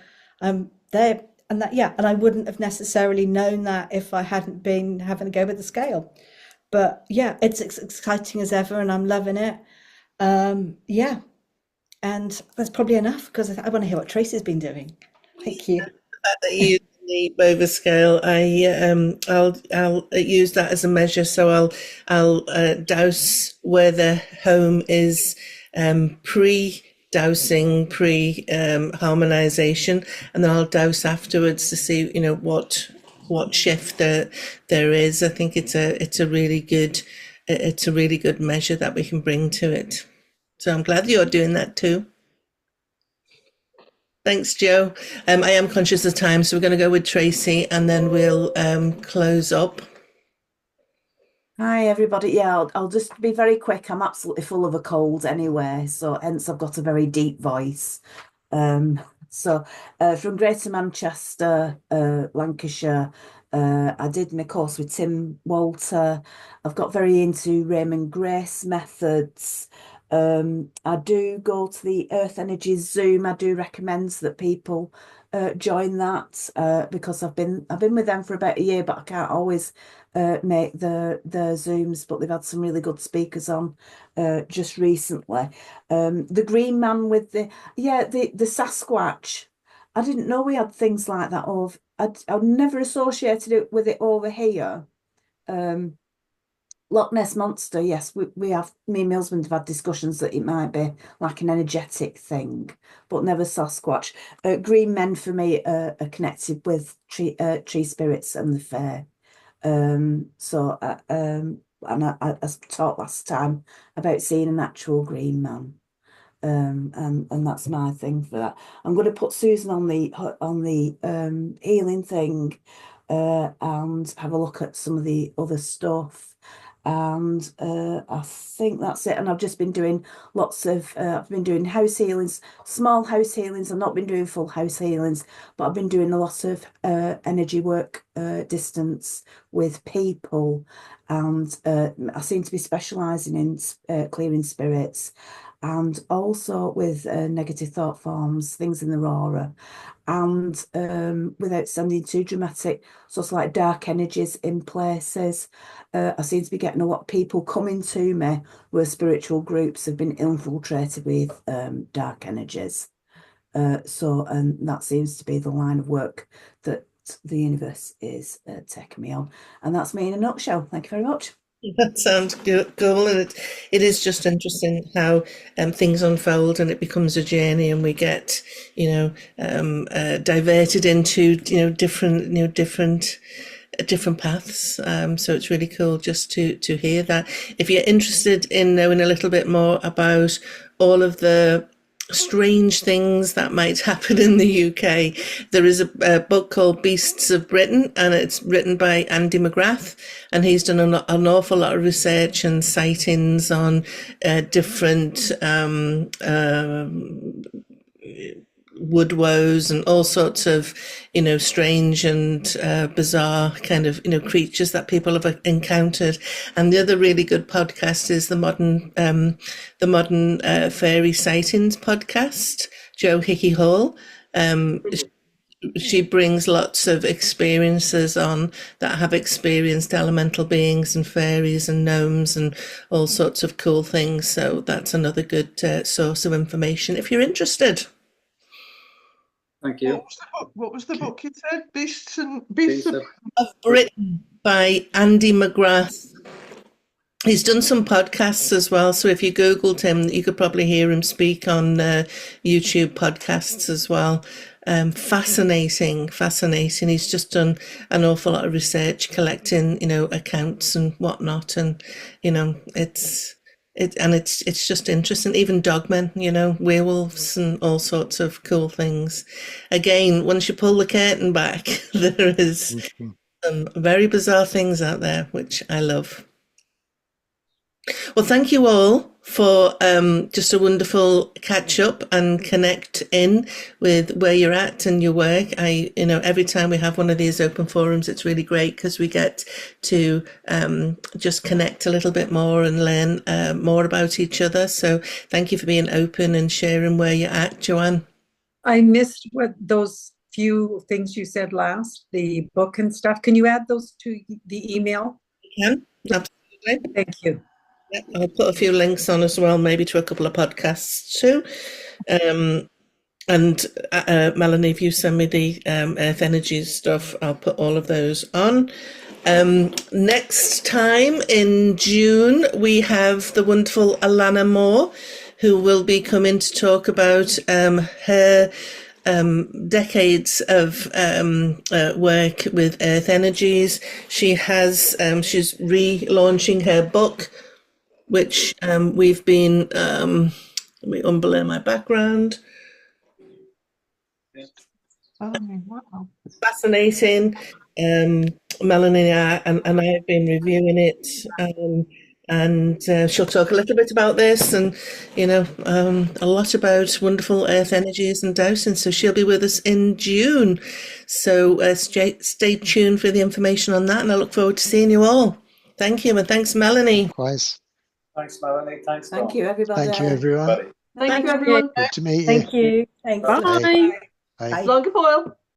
there and that, yeah, and I wouldn't have necessarily known that if I hadn't been having to go with the scale. But yeah, it's exciting as ever, and I'm loving it. Yeah, and that's probably enough because I want to hear what Tracy's been doing. Thank you. That you use the Bovis scale, I'll use that as a measure. So I'll douse where the home is pre-dowsing, pre-harmonization, and then I'll douse afterwards to see what shift there is. I think it's a really good measure that we can bring to it. So I'm glad you're doing that too. Thanks, Joe. I am conscious of time, so we're going to go with Tracy, and then we'll close up. Hi, everybody. Yeah, I'll just be very quick. I'm absolutely full of a cold anyway, so hence I've got a very deep voice. So from Greater Manchester, Lancashire, I did my course with Tim Walter. I've got very into Raymond Grace methods. I do go to the Earth Energy Zoom. I do recommend that people join that because I've been with them for about a year, but I can't always make the Zooms. But they've had some really good speakers on just recently. The Green Man with the Sasquatch. I didn't know we had things like that. I'd never associated it with it over here. Loch Ness Monster, yes, we have, me and my husband have had discussions that it might be like an energetic thing, but never Sasquatch. Green men for me are connected with tree spirits and the fair. And I talked last time about seeing an actual green man. And that's my thing for that. I'm going to put Susan on the healing thing, and have a look at some of the other stuff. And I think that's it. And I've just been doing lots of I've been doing house healings, small house healings. I've not been doing full house healings, but I've been doing a lot of energy work, distance with people, and I seem to be specialising in clearing spirits, and also with negative thought forms, things in the aura, and without sounding too dramatic, so it's like dark energies in places. I seem to be getting a lot of people coming to me where spiritual groups have been infiltrated with dark energies. And that seems to be the line of work that the universe is taking me on. And that's me in a nutshell. Thank you very much. That sounds cool, and it is just interesting how things unfold, and it becomes a journey, and we get diverted into different paths. So it's really cool just to hear that. If you're interested in knowing a little bit more about all of the strange things that might happen in the UK, there is a book called Beasts of Britain, and it's written by Andy McGrath, and he's done an awful lot of research and sightings on different wood woes and all sorts of strange and bizarre kind of creatures that people have encountered. And the other really good podcast is the modern fairy sightings podcast. Jo Hickey Hall, she brings lots of experiences on that have experienced elemental beings and fairies and gnomes and all sorts of cool things. So that's another good source of information if you're interested. Thank you. What was the book you said? Beasts of Britain by Andy McGrath. He's done some podcasts as well, so if you Googled him, you could probably hear him speak on YouTube podcasts as well. Fascinating. He's just done an awful lot of research, collecting, accounts and whatnot, and it's just interesting. Even dogmen, werewolves and all sorts of cool things. Again, once you pull the curtain back, there is some very bizarre things out there, which I love. Well, thank you all for just a wonderful catch up and connect in with where you're at and your work. Every time we have one of these open forums, it's really great because we get to just connect a little bit more and learn more about each other. So thank you for being open and sharing where you're at, Joanne. I missed what those few things you said last, the book and stuff. Can you add those to the email? Yeah, absolutely. Thank you. Yeah, I'll put a few links on as well, maybe to a couple of podcasts too. And Melanie, if you send me the Earth Energies stuff, I'll put all of those on. Next time in June, we have the wonderful Alana Moore, who will be coming to talk about her decades of work with Earth Energies. She's relaunching her book, which we've been, let me unblur my background. Oh, wow. Fascinating. Melanie and I have been reviewing it, and she'll talk a little bit about this and, a lot about wonderful earth energies and dowsing. So she'll be with us in June. So stay tuned for the information on that, and I look forward to seeing you all. Thank you, and thanks, Melanie. Likewise. Thanks, Melanie. Thanks, Tom. Thank you, everybody. Thank you, everyone. Thank you, everyone. Good to meet you. Thank you. Thanks. Bye. Bye. Long foil.